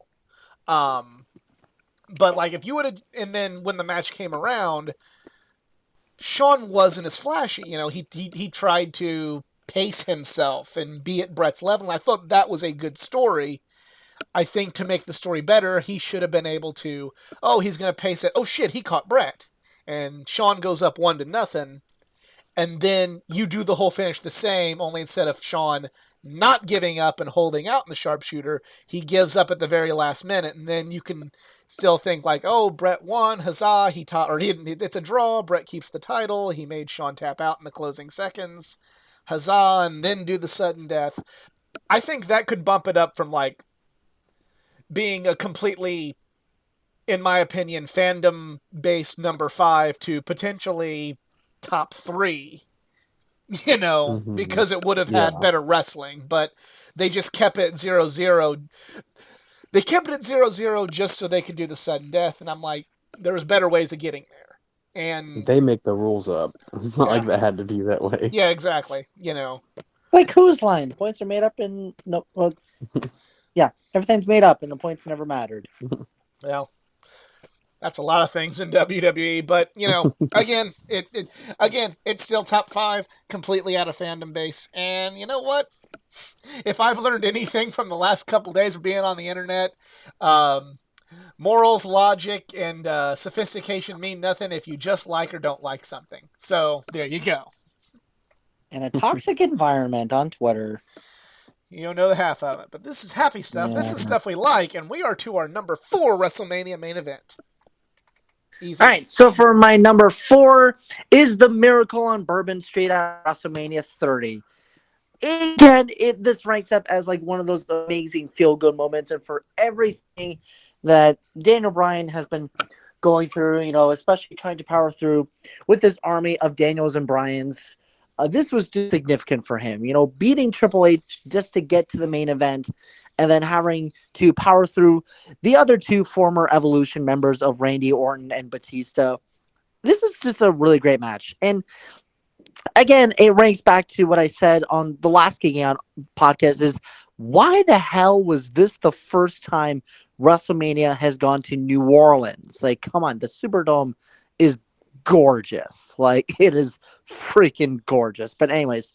Um, but like if you would have, and then when the match came around, Shawn wasn't as flashy. He tried to pace himself and be at Brett's level. And I thought that was a good story. I think to make the story better, he should have been able to, oh, he's going to pace it. Oh, shit, he caught Brett. And Shawn goes up 1-0. And then you do the whole finish the same, only instead of Shawn not giving up and holding out in the sharpshooter. He gives up at the very last minute, and then you can still think like, oh, Brett won, huzzah! He taught, or he didn't. It's a draw. Brett keeps the title. He made Shawn tap out in the closing seconds, huzzah! And then do the sudden death. I think that could bump it up from like being a completely, in my opinion, fandom based number 5 to potentially top 3, Hmm. because it would have had Yeah, better wrestling, but they just kept it 0-0. They kept it at 0-0 just so they could do the sudden death, and I'm like, there was better ways of getting there. And they make the rules up. It's not yeah, like that had to be that way. yeah, exactly. Like whose line? The points are made up and no, well, yeah, everything's made up and the points never mattered. Well, that's a lot of things in WWE, but again, it's still top 5, completely out of fandom base. And you know what? If I've learned anything from the last couple days of being on the internet, um, morals, logic, and sophistication mean nothing if you just like or don't like something. So there you go. And a toxic environment on Twitter. You don't know the half of it, but this is happy stuff. This Yeah. is stuff we like, and we are to our number 4 WrestleMania main event. All Easy. right, so for my number 4 is the Miracle on Bourbon Street at WrestleMania 30. Again, this ranks up as like one of those amazing feel good moments, and for everything that Daniel Bryan has been going through, especially trying to power through with this army of Daniels and Bryans. This was just significant for him, beating Triple H just to get to the main event and then having to power through the other two former Evolution members of Randy Orton and Batista. This is just a really great match. And again, it ranks back to what I said on the last Geeking Out podcast is why the hell was this the first time WrestleMania has gone to New Orleans? Like, come on, the Superdome is gorgeous. Like, it is freaking gorgeous. But anyways,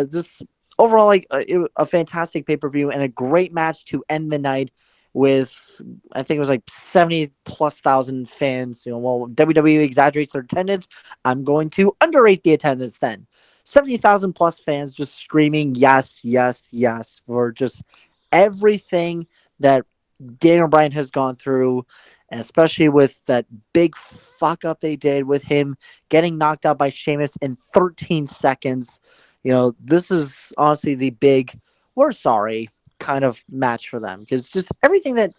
this overall, like, a fantastic pay-per-view and a great match to end the night with, I think it was like 70 plus thousand fans. Well, WWE exaggerates their attendance. I'm going to underrate the attendance then. 70,000 plus fans just screaming, yes, yes, yes, for just everything that Daniel Bryan has gone through, and especially with that big fuck up they did with him getting knocked out by Sheamus in 13 seconds. This is honestly the big, we're sorry kind of match for them because just everything that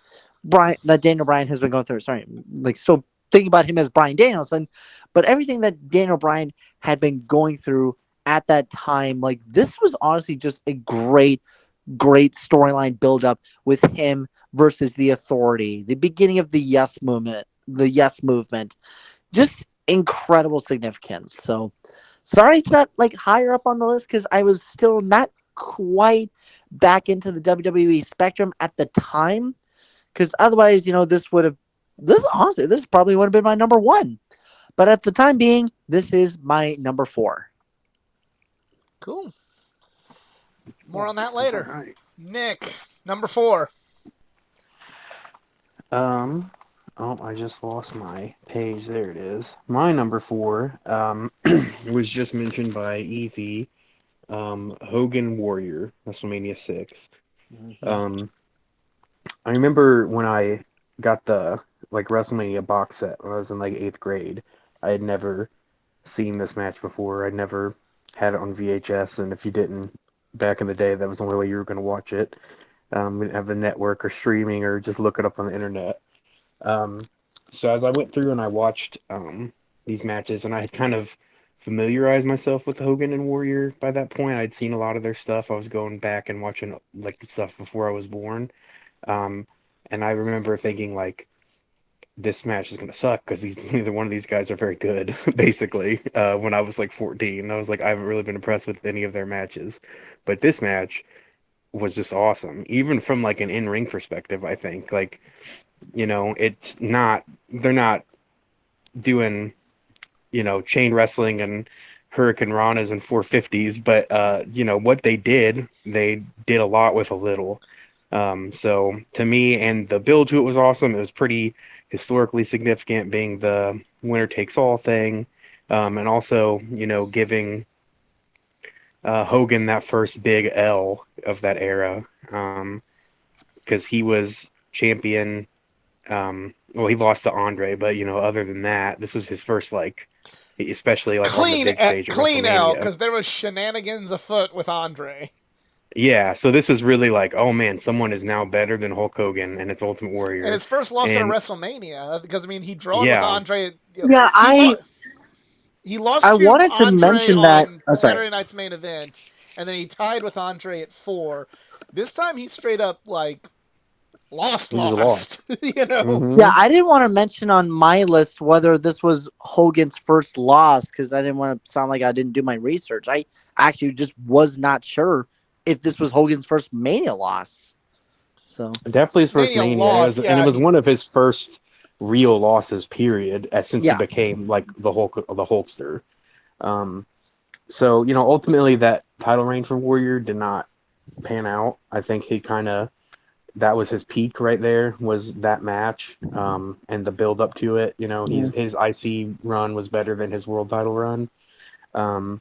Daniel Bryan has been going through. Sorry, like still thinking about him as Bryan Danielson, but everything that Daniel Bryan had been going through at that time, like this was honestly just a great storyline build up with him versus the Authority, the beginning of the Yes movement, just incredible significance. So sorry it's not like higher up on the list because I was still not quite back into the WWE spectrum at the time. Because otherwise, this probably would have been my number 1. But at the time being, this is my number 4. Cool. More on that All later. right. Nick, number 4. Um, oh, I just lost my page. There it is. My number 4 was just mentioned by Easy. Hogan Warrior, WrestleMania 6. Mm-hmm. Um, I remember when I got the like WrestleMania box set when I was in like 8th grade. I had never seen this match before. I'd never had it on VHS, and if you didn't back in the day, that was the only way you were going to watch it. We didn't have a network or streaming or just look it up on the internet. Um, so as I went through and I watched these matches, and I had kind of familiarized myself with Hogan and Warrior by that point. I'd seen a lot of their stuff. I was going back and watching like stuff before I was born. Um, and I remember thinking like this match is gonna suck because these neither one of these guys are very good. Basically, when I was like 14, I was like I haven't really been impressed with any of their matches, but this match was just awesome, even from like an in-ring perspective. I think like it's not they're not doing chain wrestling and Hurricane Ranas and 450s, but what they did a lot with a little. So to me, and the build to it was awesome. It was pretty historically significant, being the winner takes all thing, and also giving Hogan that first big L of that era, because he was champion. Well, he lost to Andre, but other than that, this was his first especially like on the big stage at Clean out WrestleMania. because there was shenanigans afoot with Andre. Yeah, so this is really like, oh man, someone is now better than Hulk Hogan, and it's Ultimate And Warrior, his first loss at a and WrestleMania because I mean he drawed with yeah, Andre. Yeah, He lost I to wanted to Andre mention that. on Oh, sorry. Saturday night's main event, and then he tied with Andre at 4. This time he straight up like he just lost. lost. You know, Yeah, Hmm. I didn't want to mention on my list whether this was Hogan's first loss because I didn't want to sound like I didn't do my research. I actually just was not sure if this was Hogan's first Mania loss. So Definitely his first Mania Mania, and loss. it Yeah, was he one of his first real losses. Period. As since he yeah, became like the Hulkster. Um, so ultimately that title reign for Warrior did not pan out. I think he kind of that was his peak right there was that match, and the build up to it. yeah. His IC run was better than his world title run. Um,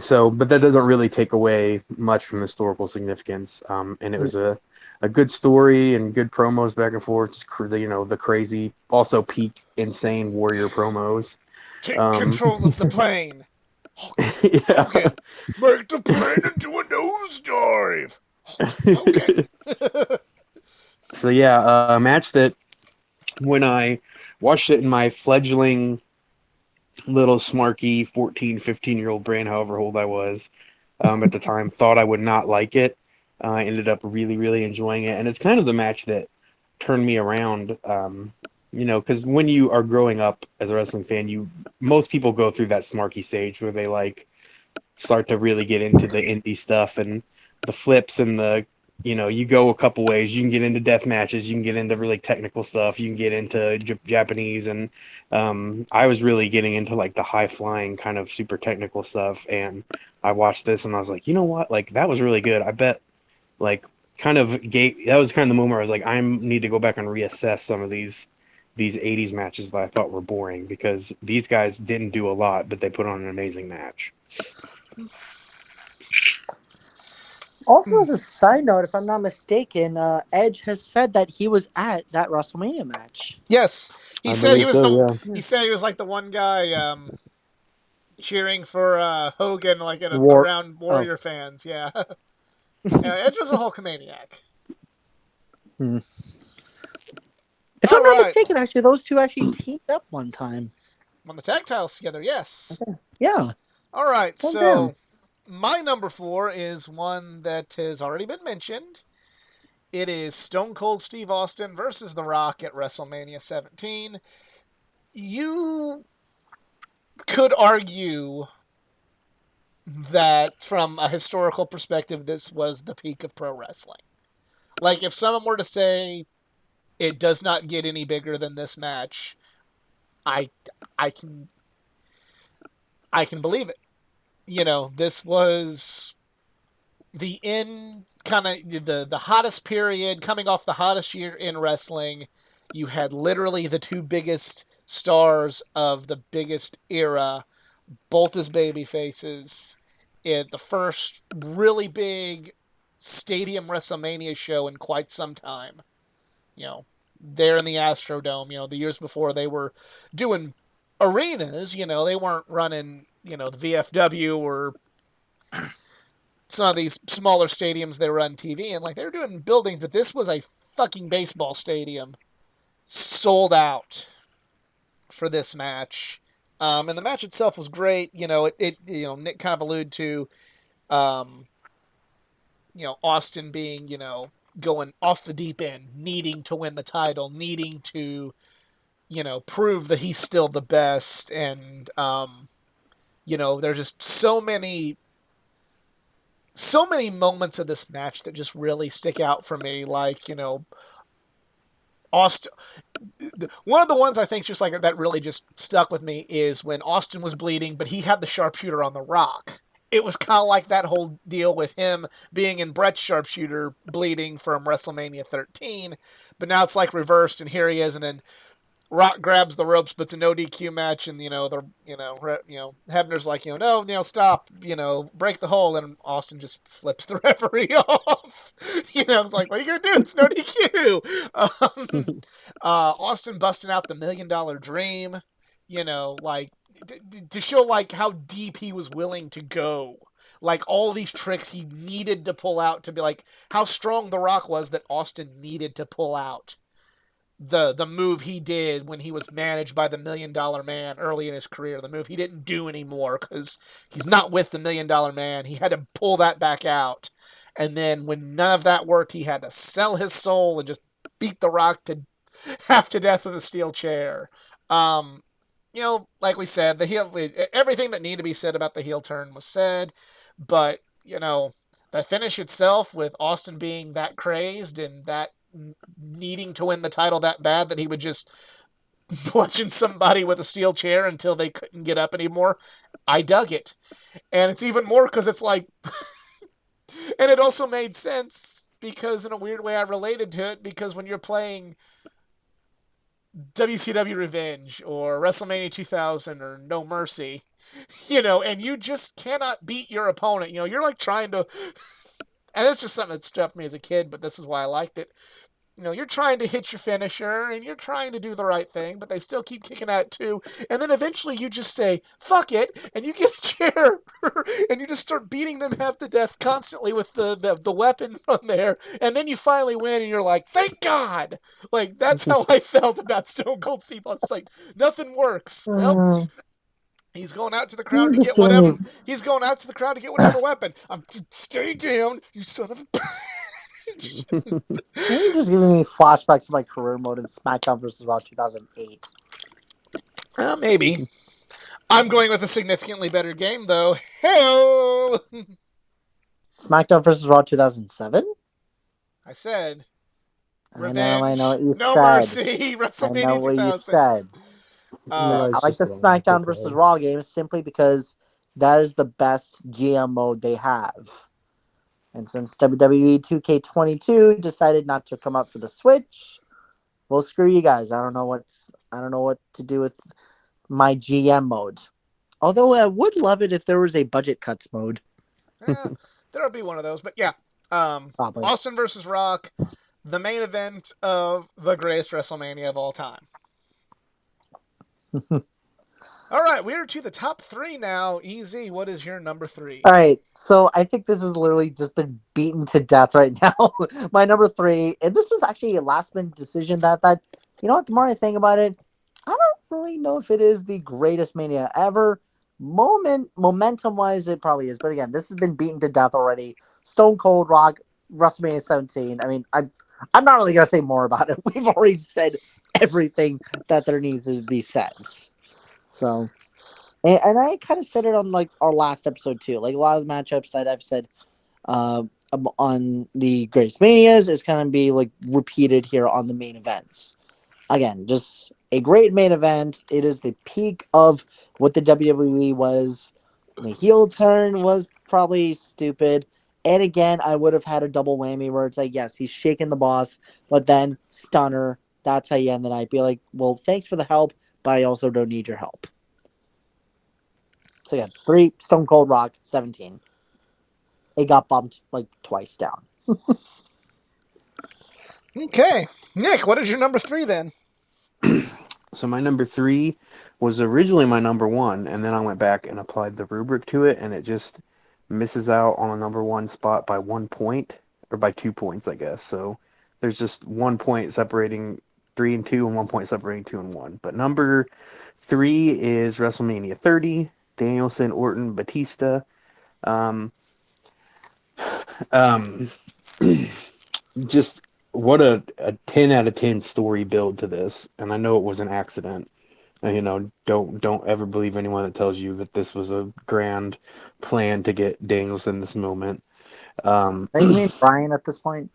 so, but that doesn't really take away much from the historical significance. And it was a good story and good promos back and forth. Just the crazy, also peak insane Warrior promos. take Um, control of the plane. yeah. Hogan, make the plane into a nosedive. Hogan. So yeah, a match that when I watched it in my fledgling little smarky 14, 15-year-old brain, however old I was at the time, thought I would not like it. I ended up really, really enjoying it. And it's kind of the match that turned me around. Because when you are growing up as a wrestling fan, most people go through that smarky stage where they start to really get into the indie stuff and the flips and you go a couple ways. You can get into death matches, you can get into really technical stuff, you can get into Japanese, and I was really getting into like the high flying kind of super technical stuff. And I watched this and I was like, you know what, like that was really good. I bet like that was kind of the moment where I was like, I need to go back and reassess some of these 80s matches that I thought were boring, because these guys didn't do a lot, but they put on an amazing match. Also, as a side note, if I'm not mistaken, Edge has said that he was at that WrestleMania match. Yes, I believe so, yeah. he said he was like the one guy cheering for Hogan like War. around Oh, Warrior fans. Yeah, Edge was a Hulkamaniac. hmm. If All I'm not right, mistaken, actually, those two actually teamed up one time. on the tag titles together. Yes. Okay. Yeah. All right, Well, damn. so my number 4 is one that has already been mentioned. It is Stone Cold Steve Austin versus The Rock at WrestleMania 17. You could argue that from a historical perspective, this was the peak of pro wrestling. Like, if someone were to say it does not get any bigger than this match, I, I can, I can believe it. This was the in kind of the hottest period, coming off the hottest year in wrestling. You had literally the two biggest stars of the biggest era, both as baby faces. The first really big stadium WrestleMania show in quite some time. You know, there in the Astrodome. The years before they were doing arenas. They weren't running the VFW or some of these smaller stadiums they run TV and like they were doing buildings, but this was a fucking baseball stadium sold out for this match. And the match itself was great. Nick kind of alluded to, um, Austin being, going off the deep end, needing to win the title, needing to, prove that he's still the best. And, there's just so many moments of this match that just really stick out for me. Like, Austin. One of the ones I think just like that really just stuck with me is when Austin was bleeding, but he had the sharpshooter on the Rock. It was kind of like that whole deal with him being in Brett's sharpshooter bleeding from WrestleMania 13, but now it's like reversed, and here he is, and then Rock grabs the ropes, but it's a no DQ match, and Hebner's like, no, stop, break the hole, and Austin just flips the referee off. It's like, what are you gonna do? It's no DQ. Austin busting out the $1 million dream, like to show like how deep he was willing to go. Like all these tricks he needed to pull out to be like how strong The Rock was that Austin needed to pull out the move he did when he was managed by the $1 million man early in his career, the move he didn't do anymore because he's not with the $1 million man. He had to pull that back out. And then when none of that worked, he had to sell his soul and just beat the Rock to half to death with a steel chair. Um, like we said, the heel, everything that needed to be said about the heel turn was said, but the finish itself with Austin being that crazed and that needing to win the title that bad that he would just punching somebody with a steel chair until they couldn't get up anymore. I dug it. And it's even more because it's like, and it also made sense because in a weird way I related to it because when you're playing WCW Revenge or WrestleMania 2000 or No Mercy, and you just cannot beat your opponent. You're like trying to, and it's just something that struck me as a kid, but this is why I liked it. You're trying to hit your finisher and you're trying to do the right thing, but they still keep kicking at too. And then eventually you just say, fuck it, and you get a chair and you just start beating them half to death constantly with the weapon from there. And then you finally win and you're like, thank God. Like, that's how I felt about Stone Cold Steve Austin. It's like, nothing works. Well, he's going out to the crowd You're to just get giving whatever. me. He's going out to the crowd to get whatever weapon. Stay down, you son of a. You're just giving me flashbacks to my career mode in SmackDown versus Raw 2008. Well, maybe. I'm going with a significantly better game, though. Hell, SmackDown versus Raw 2007. I said I know Revenge, what you No said. Mercy, I know WrestleMania what you 2000. said. You Um, guys I like just the don't like it SmackDown versus though. Raw games simply because that is the best GM mode they have. And since WWE 2K22 decided not to come up for the Switch, well, screw you guys. I don't know what to do with my GM mode. Although I would love it if there was a budget cuts mode. eh, there'll be one of those, but yeah. Probably. Austin versus Rock, the main event of the greatest WrestleMania of all time. All right, we are to the top three now. Easy. What is your number three? All right, so I think this has literally just been beaten to death right now. My number three, and this was actually a last minute decision that you know what? The more I think about it, I don't really know if it is the greatest Mania ever. Momentum wise, it probably is, but again, this has been beaten to death already. Stone Cold Rock WrestleMania 17. I mean, I'm not really gonna say more about it. We've already said everything that there needs to be said. So and I kind of said it on like our last episode too. Like a lot of the matchups that I've said on the Greatest Manias is kind of be like repeated here on the main events. Again, just a great main event. It is the peak of what the WWE was. The heel turn was probably stupid. And again, I would have had a double whammy where it's like, yes, he's shaking the boss, but then stunner. That's how you end the night. Be like, well, thanks for the help, but I also don't need your help. So yeah, 3 Stone Cold Rock, 17. It got bumped like twice down. Okay, Nick. What is your number three then? So my number three was originally my number one, and then I went back and applied the rubric to it, and it just misses out on the number one spot by 1 point, or by 2 points, I guess. So there's just 1 point separating three and two, and 1 point separating two and one. But number three is WrestleMania 30, Danielson, Orton, Batista. Um, um, just what a 10 out of 10 story build to this, and I know it was an accident. And, don't ever believe anyone that tells you that this was a grand plan to get Danielson this moment. Don't you mean Bryan at this point?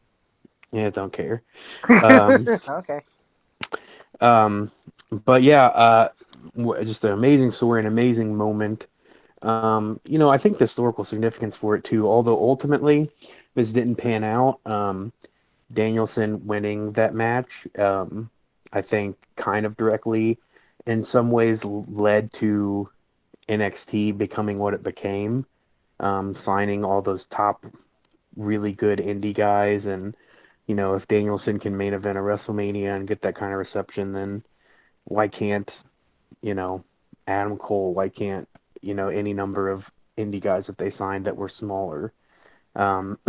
Yeah, don't care. Um, Okay. um, but yeah, just an amazing story, an amazing moment. I think the historical significance for it too, although ultimately this didn't pan out. Danielson winning that match, I think kind of directly in some ways led to NXT becoming what it became, signing all those top really good indie guys. And, if Danielson can main event a WrestleMania and get that kind of reception, then why can't, you know, Adam Cole, why can't, any number of indie guys that they signed that were smaller? Um,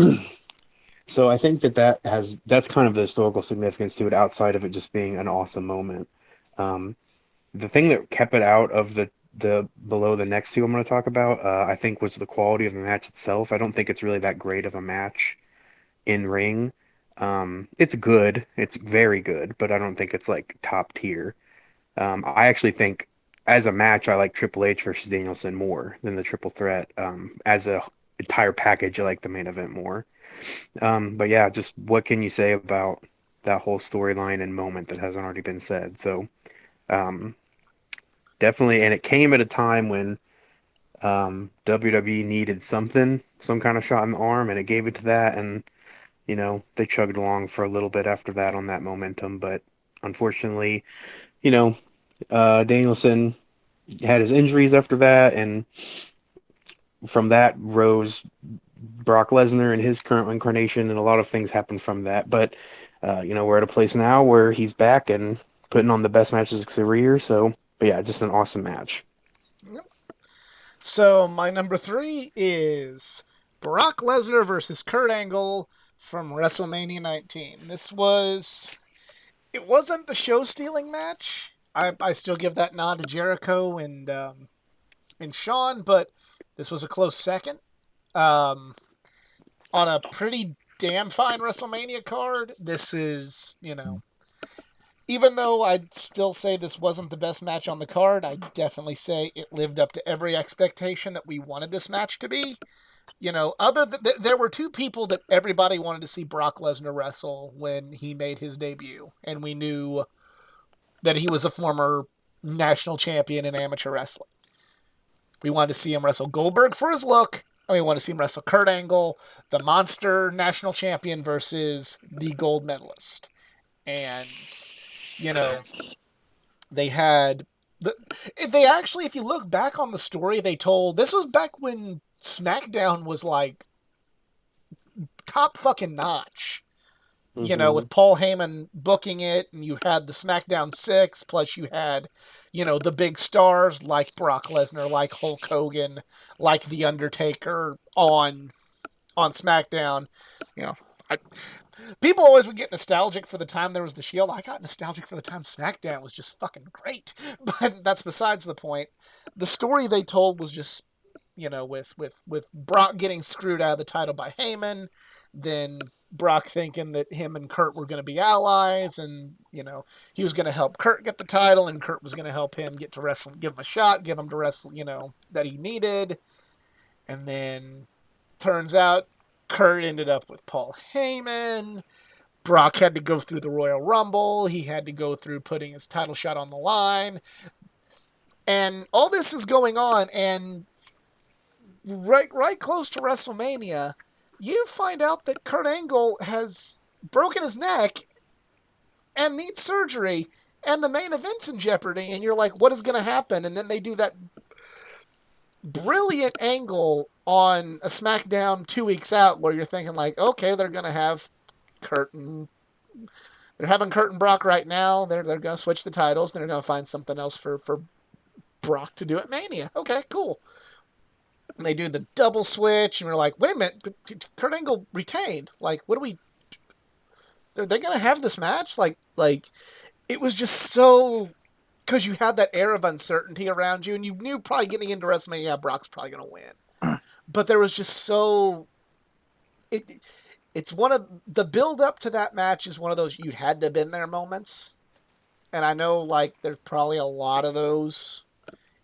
so I think that's kind of the historical significance to it outside of it just being an awesome moment. Um, the thing that kept it out of the below the next two I'm going to talk about, I think, was the quality of the match itself. I don't think it's really that great of a match in ring. It's good, it's very good, but I don't think it's like top tier. I actually think as a match, I like Triple H versus Danielson more than the triple threat. As a entire package, I like the main event more. But yeah, just what can you say about that whole storyline and moment that hasn't already been said? So um, definitely, and it came at a time when WWE needed something, some kind of shot in the arm, and it gave it to that. And they chugged along for a little bit after that on that momentum. But unfortunately, you know, Danielson had his injuries after that, and from that rose Brock Lesnar in his current incarnation, and a lot of things happened from that. But we're at a place now where he's back and putting on the best matches of his career. So, but yeah, just an awesome match. So my number three is Brock Lesnar versus Kurt Angle from WrestleMania 19. It wasn't the show stealing match. I still give that nod to Jericho and Shawn, but this was a close second. Um, on a pretty damn fine WrestleMania card, this is, even though I'd still say this wasn't the best match on the card, I definitely say it lived up to every expectation that we wanted this match to be. There were two people that everybody wanted to see Brock Lesnar wrestle when he made his debut, and we knew that he was a former national champion in amateur wrestling. We wanted to see him wrestle Goldberg for his look, and we wanted to see him wrestle Kurt Angle, the monster national champion versus the gold medalist. And you know, they had the, they actually, if you look back on the story they told, this was back when SmackDown was like top fucking notch. Hmm. With Paul Heyman booking it, and you had the SmackDown 6, plus you had, the big stars like Brock Lesnar, like Hulk Hogan, like The Undertaker on SmackDown. You know, I, People always would get nostalgic for the time there was the Shield. I got nostalgic for the time SmackDown was just fucking great. But that's besides the point. The story they told was just, with Brock getting screwed out of the title by Heyman, then Brock thinking that him and Kurt were going to be allies, and he was going to help Kurt get the title, and Kurt was going to help him get to wrestle, give him a shot, give him to wrestle, that he needed, and then turns out Kurt ended up with Paul Heyman. Brock had to go through the Royal Rumble. He had to go through putting his title shot on the line. And all this is going on, and right close to WrestleMania, you find out that Kurt Angle has broken his neck and needs surgery, and the main event's in jeopardy, and you're like, what is going to happen? And then they do that brilliant angle on a SmackDown 2 weeks out where you're thinking like, okay, they're going to have Kurt and they're having Kurt and Brock right now. They're going to switch the titles. They're going to find something else for Brock to do at Mania. Okay, cool. And they do the double switch, and we're like, wait a minute, Kurt Angle retained. Like, what do we? Are they going to have this match? Like it was just so because you had that air of uncertainty around you, and you knew probably getting into WrestleMania, yeah, Brock's probably going to win. But there was just so it. It's one of the build up to that match is one of those you had to have been there moments, and I know like there's probably a lot of those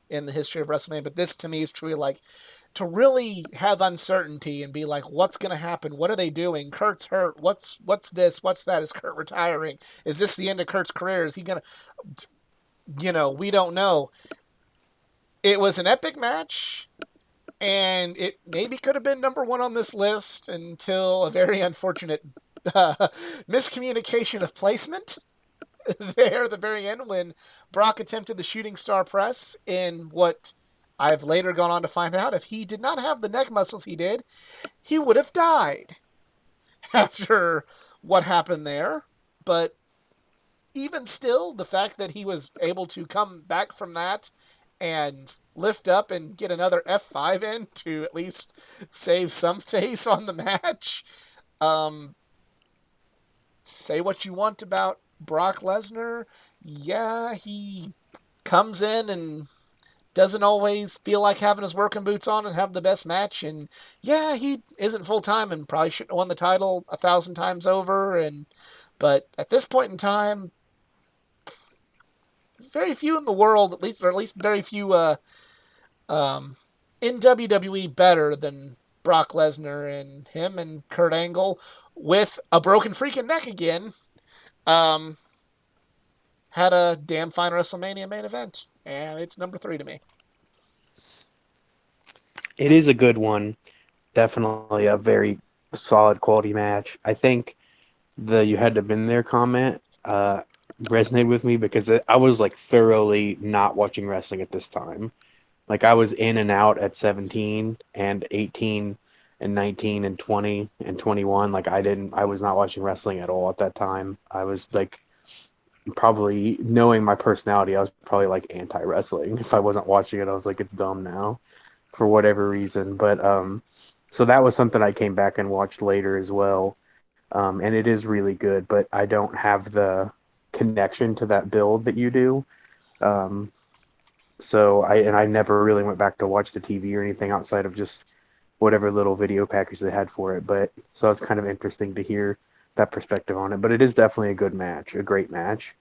in the history of WrestleMania, but this to me is truly like to really have uncertainty and be like, what's going to happen? What are they doing? Kurt's hurt. What's this? What's that? Is Kurt retiring? Is this the end of Kurt's career? Is he going to? We don't know. It was an epic match, and it maybe could have been number one on this list until a very unfortunate miscommunication of placement. there at the very end when Brock attempted the shooting star press in what I've later gone on to find out if he did not have the neck muscles he did, he would have died after what happened there. But even still, the fact that he was able to come back from that and lift up and get another F5 in to at least save some face on the match. Um, say what you want about Brock Lesnar. Yeah, he comes in and doesn't always feel like having his working boots on and have the best match. And yeah, he isn't full time and probably shouldn't have won the title 1,000 times over. And but at this point in time, very few in the world, at least very few um, in WWE better than Brock Lesnar, and him and Kurt Angle with a broken freaking neck again. Um, had a damn fine WrestleMania main event, and it's number 3 to me. It is a good one. Definitely a very solid quality match. I think the "you had to been there" comment resonated with me because I was like thoroughly not watching wrestling at this time. Like I was in and out at 17 and 18 and 19 and 20 and 21. Like I was not watching wrestling at all at that time. I was like probably knowing my personality, I was probably like anti-wrestling. If I wasn't watching it, I was like, it's dumb now for whatever reason. But so that was something I came back and watched later as well. And it is really good, but I don't have the connection to that build that you do. Um, I never really went back to watch the TV or anything outside of just whatever little video package they had for it. But so it's kind of interesting to hear that perspective on it. But it is definitely a good match, a great match.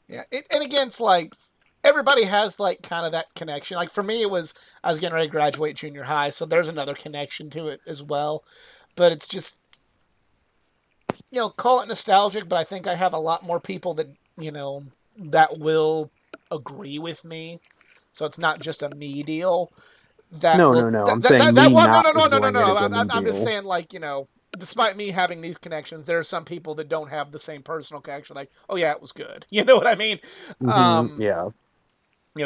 Yeah, and again, it's like everybody has like kind of that connection. Like for me, it was I was getting ready to graduate junior high, so there's another connection to it as well. But it's just call it nostalgic, but I think I have a lot more people that that will agree with me. So it's not just a me deal. That No, will no, no. that I'm that saying that, that me well, no not no no no no enjoying it no. as a I'm me I'm just deal. saying like despite me having these connections, there are some people that don't have the same personal connection. Like, oh yeah, it was good. You know what I mean? Um, Yeah.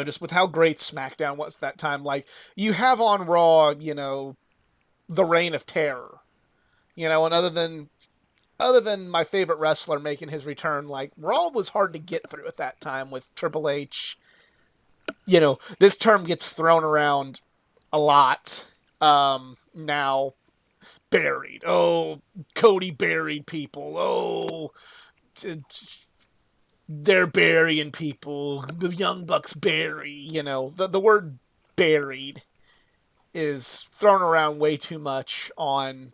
just with how great SmackDown was that time. Like you have on Raw, the Reign of Terror. And other than my favorite wrestler making his return, like Raw was hard to get through at that time with Triple H. This term gets thrown around a lot now. Buried. Oh, Cody buried people. Oh, they're burying people. The Young Bucks bury. The word buried is thrown around way too much on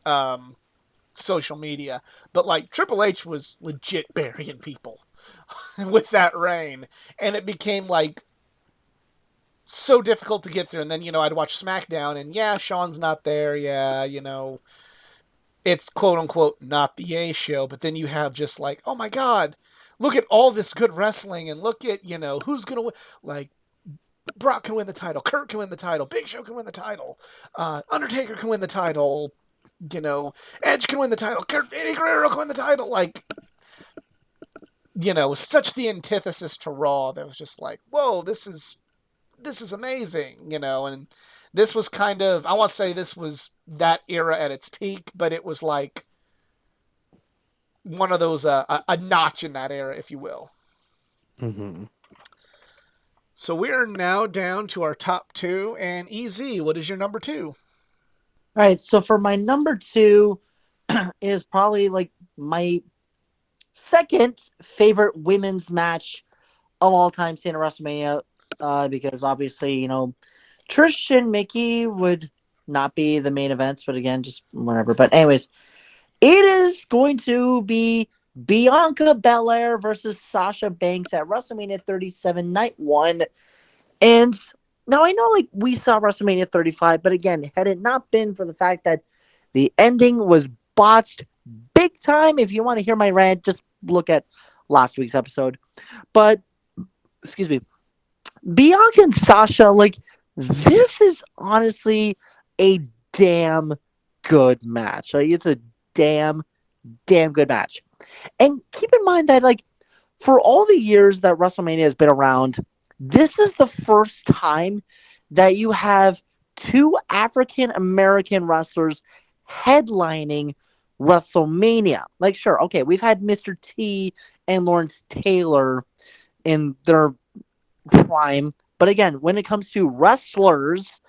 um, social media. But like Triple H was legit burying people with that reign, and it became like so difficult to get through. And then I'd watch SmackDown, and yeah, Shawn's not there. Yeah, it's quote unquote not the A show. But then you have just like, oh my god, look at all this good wrestling, and look at who's gonna win. Like Brock can win the title, Kurt can win the title, Big Show can win the title, Undertaker can win the title, you know, Edge can win the title, Eddie Guerrero can win the title. Like, such the antithesis to Raw that was just like, whoa, this is amazing, and this was kind of, I want to say this was that era at its peak, but it was like one of those a notch in that era, if you will. hmm So we are now down to our top two, and EZ, what is your number two? All right, so for my number two is probably like my second favorite women's match of all time, seen at WrestleMania, because obviously, Trish and Mickey would not be the main events, but again, just whatever. But anyways, it is going to be Bianca Belair versus Sasha Banks at WrestleMania 37 Night 1. And now I know like we saw WrestleMania 35, but again, had it not been for the fact that the ending was botched big time, if you want to hear my rant, just look at last week's episode. But excuse me, Bianca and Sasha, like this is honestly a damn good match. Like it's a damn good match. And keep in mind that like for all the years that WrestleMania has been around, this is the first time that you have two African American wrestlers headlining WrestleMania. Like, sure, okay, we've had Mr. T and Lawrence Taylor in their prime, but again, when it comes to wrestlers,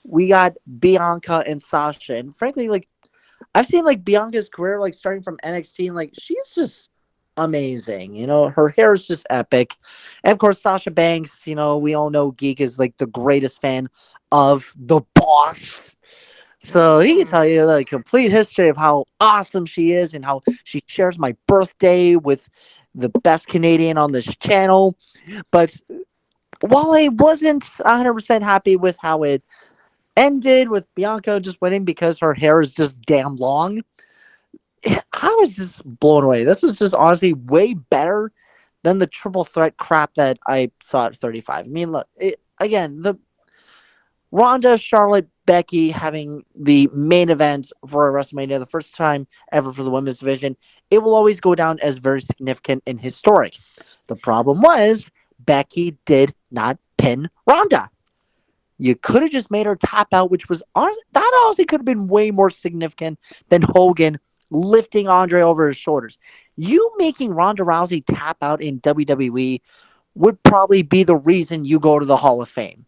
we got Bianca and Sasha, and frankly, like I've seen like Bianca's career, like starting from NXT, and like she's just amazing. You know, her hair is just epic, and of course Sasha Banks. You know, we all know Geek is like the greatest fan of the Boss, so he can Mm. tell you the complete history of how awesome she is and how she shares my birthday with the best Canadian on this channel. But while I wasn't 100% happy with how it ended with Bianca just winning because her hair is just damn long, I was just blown away. This was just honestly way better than the triple threat crap that I saw at 35. I mean, look, again, the Ronda, Charlotte, Becky having the main event for WrestleMania, the first time ever for the women's division, it will always go down as very significant and historic. The problem was Becky did not pin Ronda. You could have just made her tap out, which was that honestly could have been way more significant than Hogan lifting Andre over his shoulders. You making Ronda Rousey tap out in WWE would probably be the reason you go to the Hall of Fame.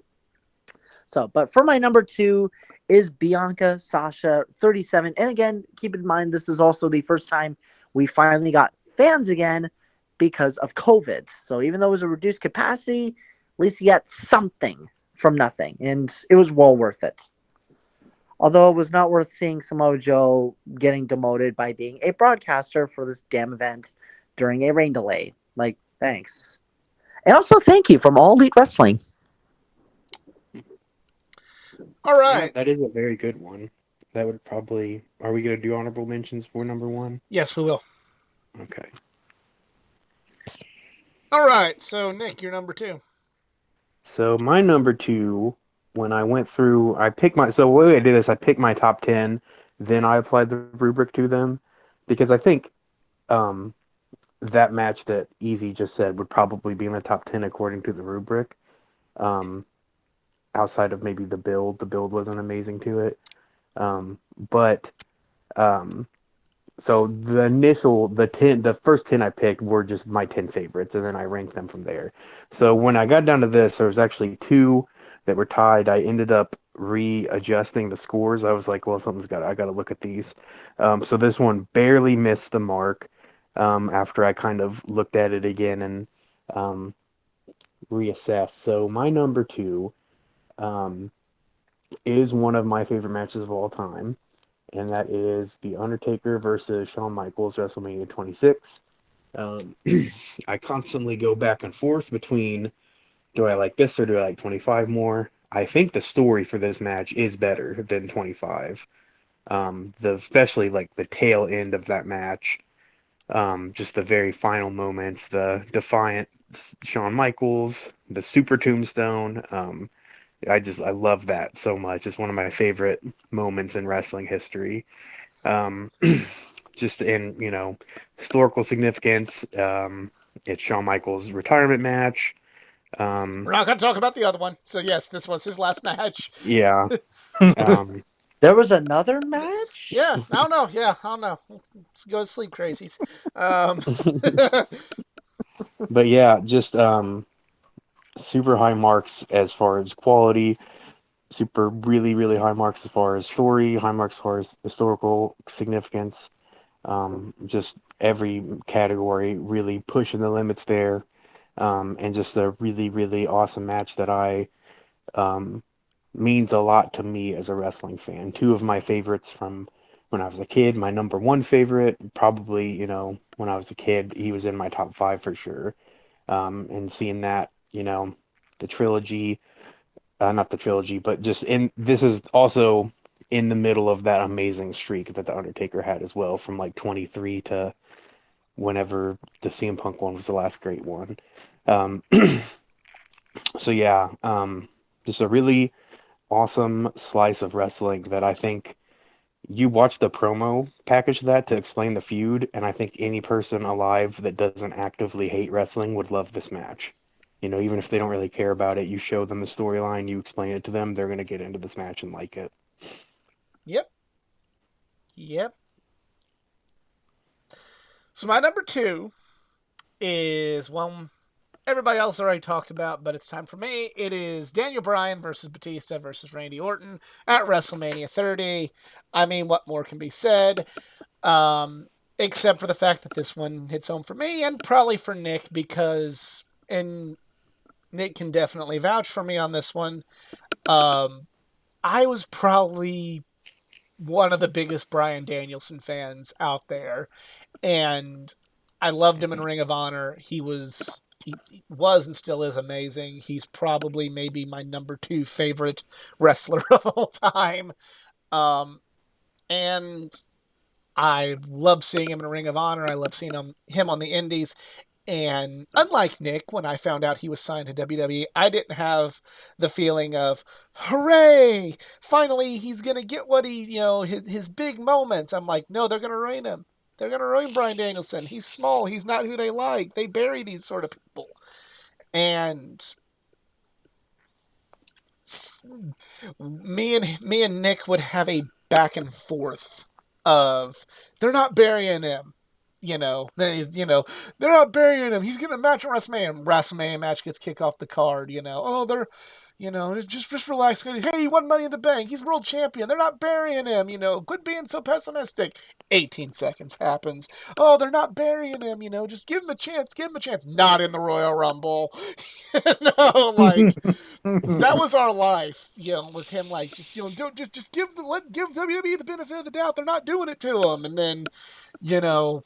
So, but for my number two is Bianca Sasha 37. And again, keep in mind, this is also the first time we finally got fans again because of COVID. So even though it was a reduced capacity, at least you got something from nothing. And it was well worth it. Although it was not worth seeing Samoa Joe getting demoted by being a broadcaster for this damn event during a rain delay. Like, thanks. And also thank you from All Elite Wrestling. All Yeah, right. that is a very good one. That would probably. Are we gonna do honorable mentions for number one? Yes, we will. Okay. All right. So, Nick, you're number two. So my number two, when I went through, I picked my. So the way I did this, I picked my top 10, then I applied the rubric to them, because I think um, that match that Easy just said would probably be in the top 10 according to the rubric. Um, Outside of maybe the build wasn't amazing to it. But um, so the first 10 I picked were just my 10 favorites, and then I ranked them from there. So when I got down to this, there was actually two that were tied. I ended up readjusting the scores. I was like, well, I got to look at these. So this one barely missed the mark. After I kind of looked at it again and um, reassessed. So my number two um, is one of my favorite matches of all time, and that is The Undertaker versus Shawn Michaels, WrestleMania 26. Um, I constantly go back and forth between, do I like this or do I like 25 more? I think the story for this match is better than 25. Especially like the tail end of that match, just the very final moments, the defiant Shawn Michaels, the super tombstone. I love that so much. It's one of my favorite moments in wrestling history. Um, just in, historical significance. It's Shawn Michaels' retirement match. We're Um, not going to talk about the other one. So, yes, this was his last match. yeah. Um, There was another match? Yeah, I don't know. Yeah, I don't know. Let's go to sleep, crazies. Um, but yeah, just super high marks as far as quality, super really, really high marks as far as story, high marks as far as historical significance. Just every category really pushing the limits there. And just a really, really awesome match that I um, means a lot to me as a wrestling fan. Two of my favorites from when I was a kid. My number one favorite, probably, when I was a kid, he was in my top five for sure. And seeing that, the trilogy, not the trilogy, but just this is also in the middle of that amazing streak that the Undertaker had as well, from like 23 to whenever the CM Punk one was the last great one. Um, so yeah, just a really awesome slice of wrestling that I think, You watch the promo package of that to explain the feud, and I think any person alive that doesn't actively hate wrestling would love this match. You know, even if they don't really care about it, you show them the storyline, you explain it to them, they're gonna get into this match and like it. Yep. Yep. So my number two is one everybody else already talked about, but it's time for me. It is Daniel Bryan versus Batista versus Randy Orton at WrestleMania 30. I mean, what more can be said? Um, except for the fact that this one hits home for me and probably for Nick because, and Nick can definitely vouch for me on this one. Um, I was probably one of the biggest Bryan Danielson fans out there, and I loved him in Ring of Honor. He was and still is amazing. He's probably maybe my number two favorite wrestler of all time. Um, and I love seeing him in Ring of Honor. I love seeing him on the Indies. And unlike Nick, when I found out he was signed to WWE, I didn't have the feeling of, hooray, finally he's going to get what his big moment. I'm like, no, they're going to ruin him. They're going to ruin Bryan Danielson. He's small. He's not who they like. They bury these sort of people. And me and Nick would have a back and forth of they're not burying him. They're not burying him. He's getting a match at WrestleMania. WrestleMania match gets kicked off the card. Oh, they're, just relax. Hey, he won Money in the Bank. He's world champion. They're not burying him. Quit being so pessimistic. 18 seconds happens. Oh, they're not burying him. Just give him a chance. Give him a chance. Not in the Royal Rumble. Like that was our life. Was him like don't just give WWE the benefit of the doubt. They're not doing it to him, and then you know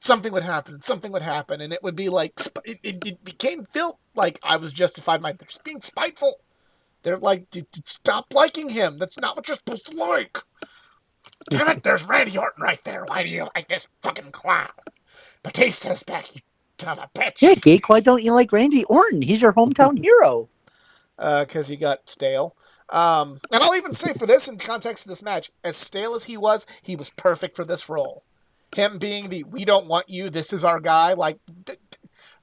something would happen. Something would happen, and it would be like it became felt like I was justified by just being spiteful. They're like, stop liking him. That's not what you're supposed to like. Damn it, there's Randy Orton right there. Why do you like this fucking clown? Batista's back, you son of a Yeah, bitch. Geek, why don't you like Randy Orton? He's your hometown hero. Because he got stale. And I'll even say for this, in context of this match, as stale as he was perfect for this role. Him being the "we don't want you, this is our guy," like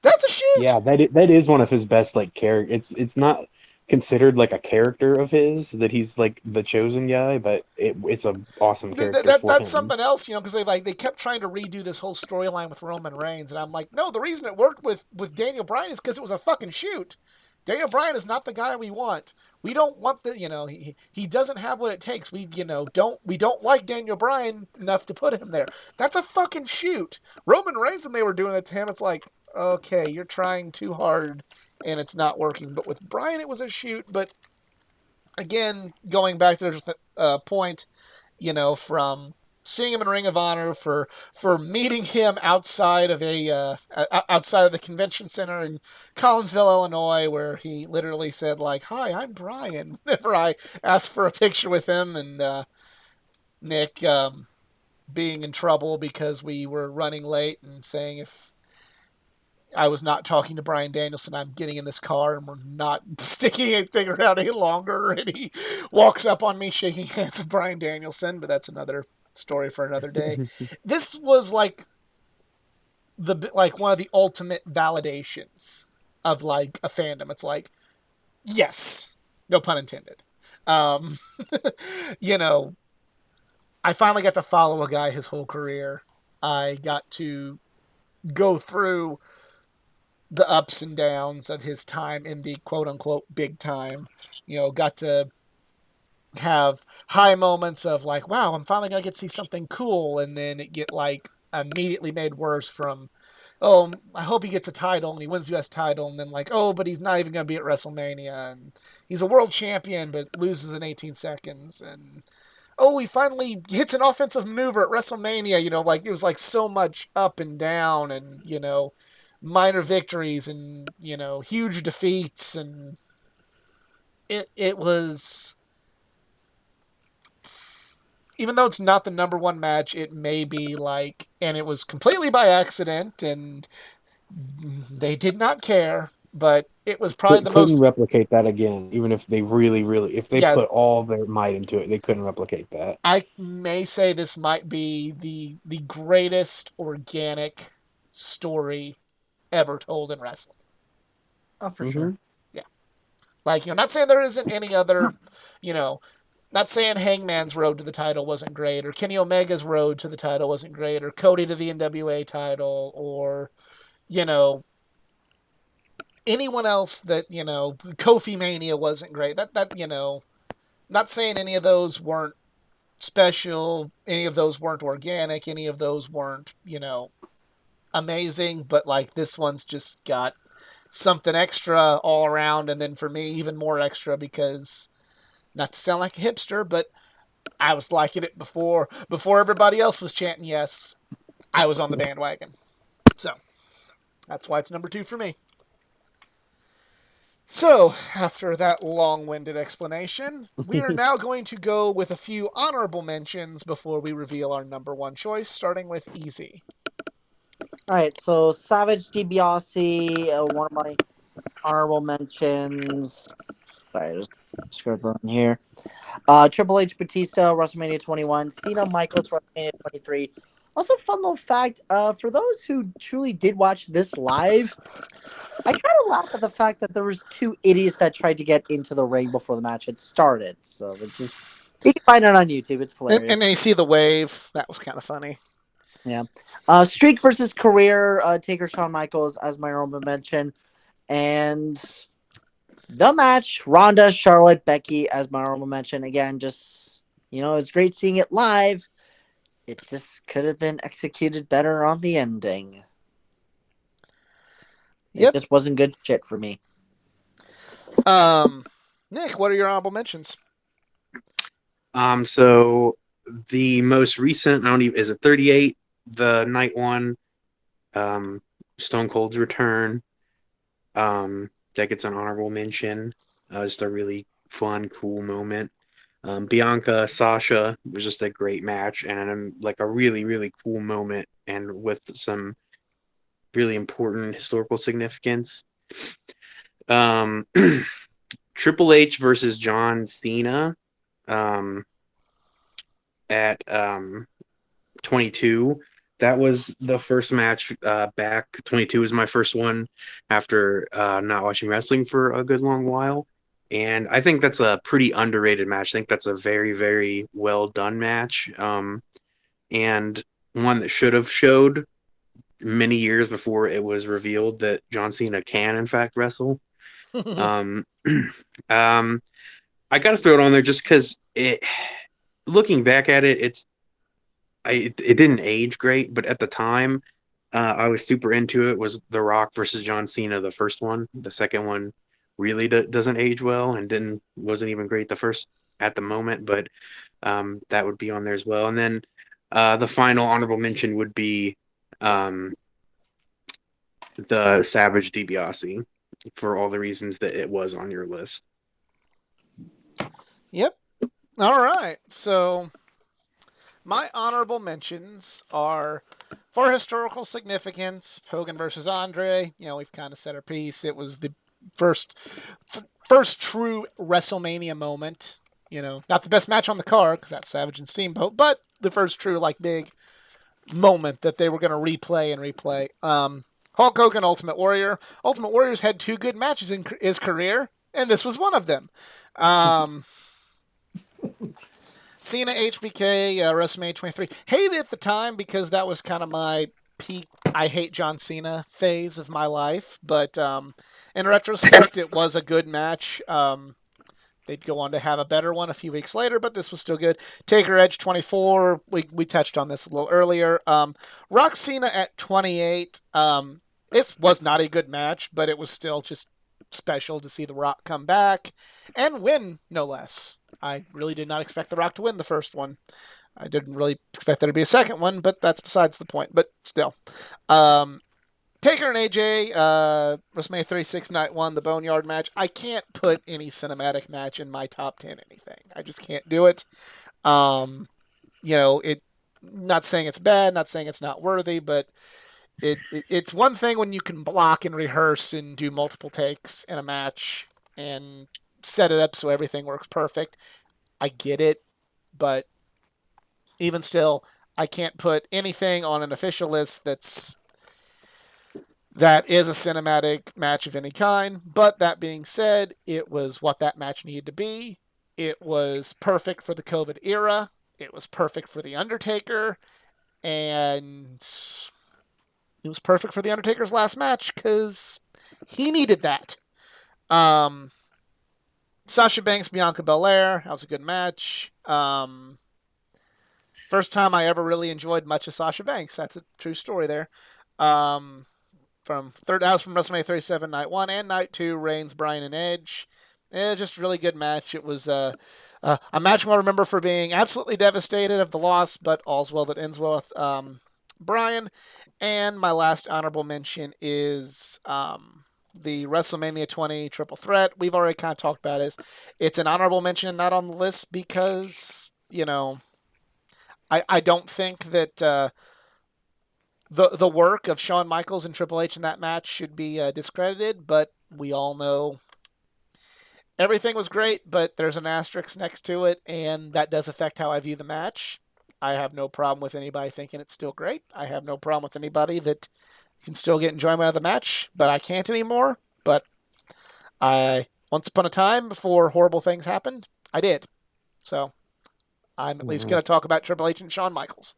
that's a shoot. Yeah, that is one of his best like character. It's not considered like a character of his that he's like the chosen guy, but it's a awesome character for That's him. something else, because they kept trying to redo this whole storyline with Roman Reigns, and I'm like, no, the reason it worked with Daniel Bryan is because it was a fucking shoot. Daniel Bryan is not the guy we want. We don't want he doesn't have what it takes. We don't like Daniel Bryan enough to put him there. That's a fucking shoot. Roman Reigns, when they were doing it to him, it's like, okay, you're trying too hard and it's not working. But with Bryan, it was a shoot. But again, going back to the point, from seeing him in Ring of Honor, for meeting him outside of the convention center in Collinsville, Illinois, where he literally said like, "Hi, I'm Bryan." Whenever I asked for a picture with him, and Nick being in trouble because we were running late and saying if I was not talking to Bryan Danielson, I'm getting in this car and we're not sticking anything around any longer. And he walks up on me shaking hands with Bryan Danielson, but that's another story for another day. This was like one of the ultimate validations of like a fandom. It's like, yes, no pun intended. Um, you know, I finally got to follow a guy his whole career. I got to go through the ups and downs of his time in the quote unquote big time. Got to have high moments of like, wow, I'm finally gonna get to see something cool, and then it get like immediately made worse from, oh, I hope he gets a title and he wins the U.S. title, and then like, oh, but he's not even gonna be at WrestleMania, and he's a world champion but loses in 18 seconds, and oh, he finally hits an offensive maneuver at WrestleMania. Like it was like so much up and down, and minor victories, and huge defeats, and it was, even though it's not the number one match, it may be like, and it was completely by accident, and they did not care. but it was probably the Couldn't most. replicate that again, even if they if they Yeah, put all their might into it, they couldn't replicate that. I may say this might be the greatest organic story ever told in wrestling. Oh, for Hmm. sure. Yeah, like not saying there isn't any other, you know, not saying Hangman's road to the title wasn't great, or Kenny Omega's road to the title wasn't great, or Cody to the NWA title, or you know anyone else that Kofi Mania wasn't great. Not saying any of those weren't special, any of those weren't organic, any of those weren't amazing, but like this one's just got something extra all around, and then for me even more extra because not to sound like a hipster, but I was liking it before everybody else was chanting yes. I was on the bandwagon. So that's why it's number 2 for me. So, after that long winded explanation, we are now going to go with a few honorable mentions before we reveal our number 1 choice, starting with Easy. All right, so Savage DiBiase, one of my honorable mentions. Sorry, just scribbling here. Triple H Batista, WrestleMania 21. Cena Michaels, WrestleMania 23. Also, fun little fact, for those who truly did watch this live, I kind of laugh at the fact that there was two idiots that tried to get into the ring before the match had started. So it's just you can find it on YouTube. It's And hilarious. then you see the wave. That was kind of funny. Yeah. Streak versus career. Taker Shawn Michaels as my honorable mention, and the match Ronda Charlotte Becky as my honorable mention. Again, just it's great seeing it live. It just could have been executed better on the ending. It Yep. just wasn't good shit for me. Um, Nick, what are your honorable mentions? So the most recent, I don't even, is it 38? The night one, um, Stone Cold's return. That gets an honorable mention. Just a really fun, cool moment. Bianca Sasha was just a great match and like a really, really cool moment, and with some really important historical significance. Um, Triple H versus John Cena. Um, at 22. That was the first match back. 22 was my first one after not watching wrestling for a good long while. And I think that's a pretty underrated match. I think that's a very, very well done match. And one that should have showed many years before it was revealed that John Cena can, in fact, wrestle. Um, um, I got to throw it on there just because looking back at it, it didn't age great, but at the time, I was super into it. Was The Rock versus John Cena the first one? The second one really doesn't age well and didn't wasn't even great the first at the moment, but that would be on there as well. And then the final honorable mention would be um, the Savage DiBiase for all the reasons that it was on your list. Yep. All right. So my honorable mentions are for historical significance, Hogan versus Andre. We've kind of set our piece. It was the first first true WrestleMania moment. Not the best match on the card because that's Savage and Steamboat, but the first true like big moment that they were going to replay and replay. Hulk Hogan, Ultimate Warrior. Ultimate Warrior's had 2 good matches in his career, and this was one of them. Um, Cena HBK, WrestleMania 23. Hated it at the time because that was kind of my peak I hate John Cena phase of my life. But in retrospect, it was a good match. They'd go on to have a better one a few weeks later, but this was still good. Taker Edge 24. We touched on this a little earlier. Rock Cena at 28. This was not a good match, but it was still just special to see The Rock come back and win, no less. I really did not expect The Rock to win the first one. I didn't really expect there to be a second one, but that's besides the point. But still. Taker and AJ, WrestleMania 36 Night 1, the Boneyard match. I can't put any cinematic match in my top 10 anything. I just can't do it. It. Not saying it's bad, not saying it's not worthy, but It's one thing when you can block and rehearse and do multiple takes in a match and set it up so everything works perfect. I get it, but even still, I can't put anything on an official list that is a cinematic match of any kind. But that being said, it was what that match needed to be. It was perfect for the COVID era. It was perfect for the Undertaker, and it was perfect for the Undertaker's last match because he needed that. Um, Sasha Banks, Bianca Belair, that was a good match. First time I ever really enjoyed much of Sasha Banks. That's a true story there. Um, that was from WrestleMania 37 Night 1 and Night 2, Reigns, Bryan, and Edge. It was just a really good match. It was a match I'll remember for being absolutely devastated of the loss, but all's well that ends well with Bryan. And my last honorable mention is the WrestleMania 20 Triple Threat. We've already kind of talked about it. It's an honorable mention, not on the list because, I don't think that the work of Shawn Michaels and Triple H in that match should be discredited, but we all know everything was great, but there's an asterisk next to it, and that does affect how I view the match. I have no problem with anybody thinking it's still great. I have no problem with anybody that can still get enjoyment out of the match, but I can't anymore. But once upon a time, before horrible things happened, I did. So I'm at least Mhm. going to talk about Triple H and Shawn Michaels.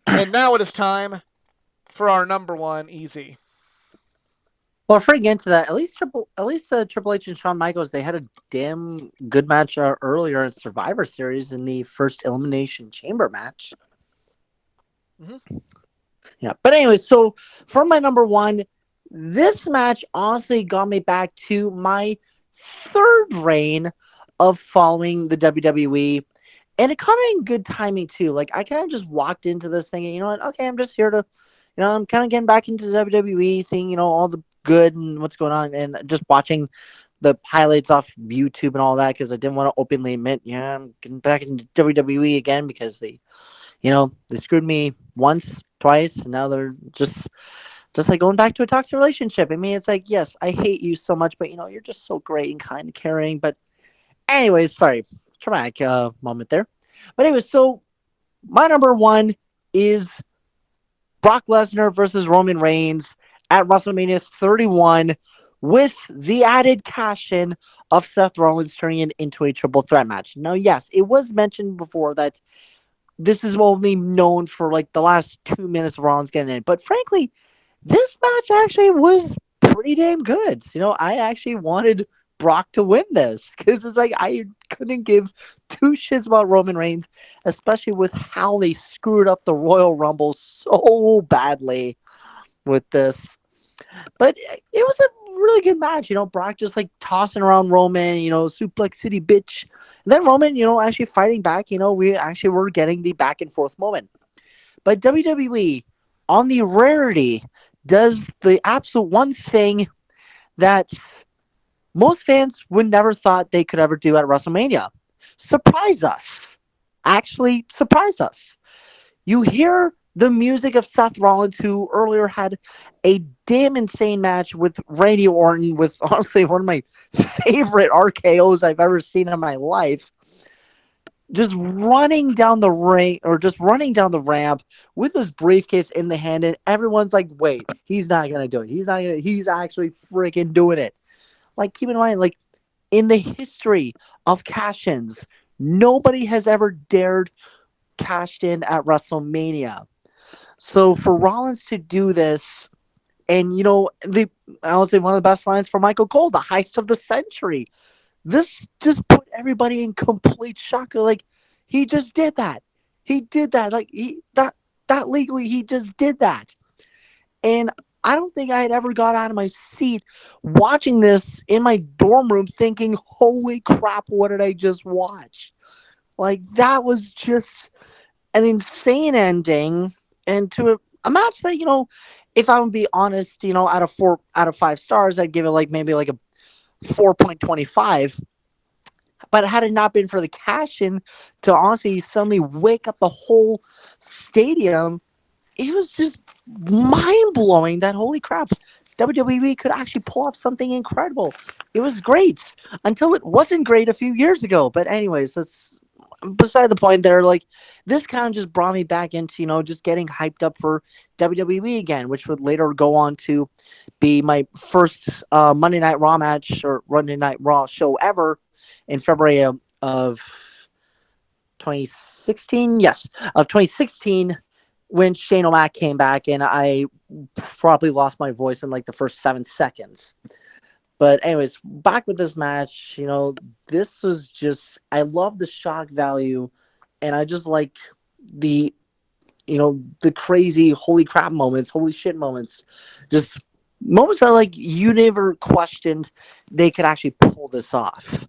And now it is time for our number one easy. Well, before we get into that, Triple H and Shawn Michaels, they had a damn good match earlier in Survivor Series in the first Elimination Chamber match. Mm-hmm. Yeah, but anyway, so for my number one, this match honestly got me back to my third reign of following the WWE, and it kind of in good timing too. Like I kind of just walked into this thinking, you know what? Okay, I'm just here to, I'm kind of getting back into WWE, seeing all the good and what's going on, and just watching the highlights off YouTube and all that because I didn't want to openly admit, yeah, I'm getting back into WWE again because they screwed me once, twice, and now they're just like going back to a toxic relationship. I mean, it's like, yes, I hate you so much, but you're just so great and kind and caring. But anyways, sorry, traumatic moment there. But anyways, so my number one is Brock Lesnar versus Roman Reigns at WrestleMania 31 with the added cash in of Seth Rollins turning it into a triple threat match. Now, yes, it was mentioned before that this is only known for like the last 2 minutes of Rollins getting in, but frankly, this match actually was pretty damn good. I actually wanted Brock to win this because it's like I couldn't give two shits about Roman Reigns, especially with how they screwed up the Royal Rumble so badly with this. But it was a really good match. Brock just like tossing around Roman, suplex city bitch. And then Roman, actually fighting back. We actually were getting the back and forth moment. But WWE, on the rarity, does the absolute one thing that most fans would never thought they could ever do at WrestleMania. Surprise us. Actually, surprise us. You hear the music of Seth Rollins, who earlier had a damn insane match with Randy Orton, with honestly one of my favorite RKOs I've ever seen in my life. Just running down the ring or just running down the ramp with his briefcase in the hand, and everyone's like, "Wait, he's not gonna do it. He's not gonna. He's actually freaking doing it." Like, keep in mind, like in the history of cash-ins, nobody has ever dared cashed in at WrestleMania. So for Rollins to do this, and I would say one of the best lines for Michael Cole, the heist of the century. This just put everybody in complete shock. Like, he just did that. He did that. Like that legally, he just did that. And I don't think I had ever got out of my seat watching this in my dorm room thinking, holy crap, what did I just watch? Like, that was just an insane ending, and to a match that if I'm gonna be honest, out of 5 stars, I'd give it like maybe like a 4.25. But had it not been for the cash in to honestly suddenly wake up the whole stadium, it was just mind blowing that holy crap, WWE could actually pull off something incredible. It was great until it wasn't great a few years ago. But anyways, that's beside the point. There, like this kind of just brought me back into just getting hyped up for WWE again, which would later go on to be my first Monday Night Raw match or Monday Night Raw show ever in February of 2016. Yes, of 2016 when Shane O'Mac came back, and I probably lost my voice in like the first 7 seconds. But anyways, back with this match, this was just I love the shock value, and I just like the the crazy holy crap moments, holy shit moments, just moments that like you never questioned they could actually pull this off.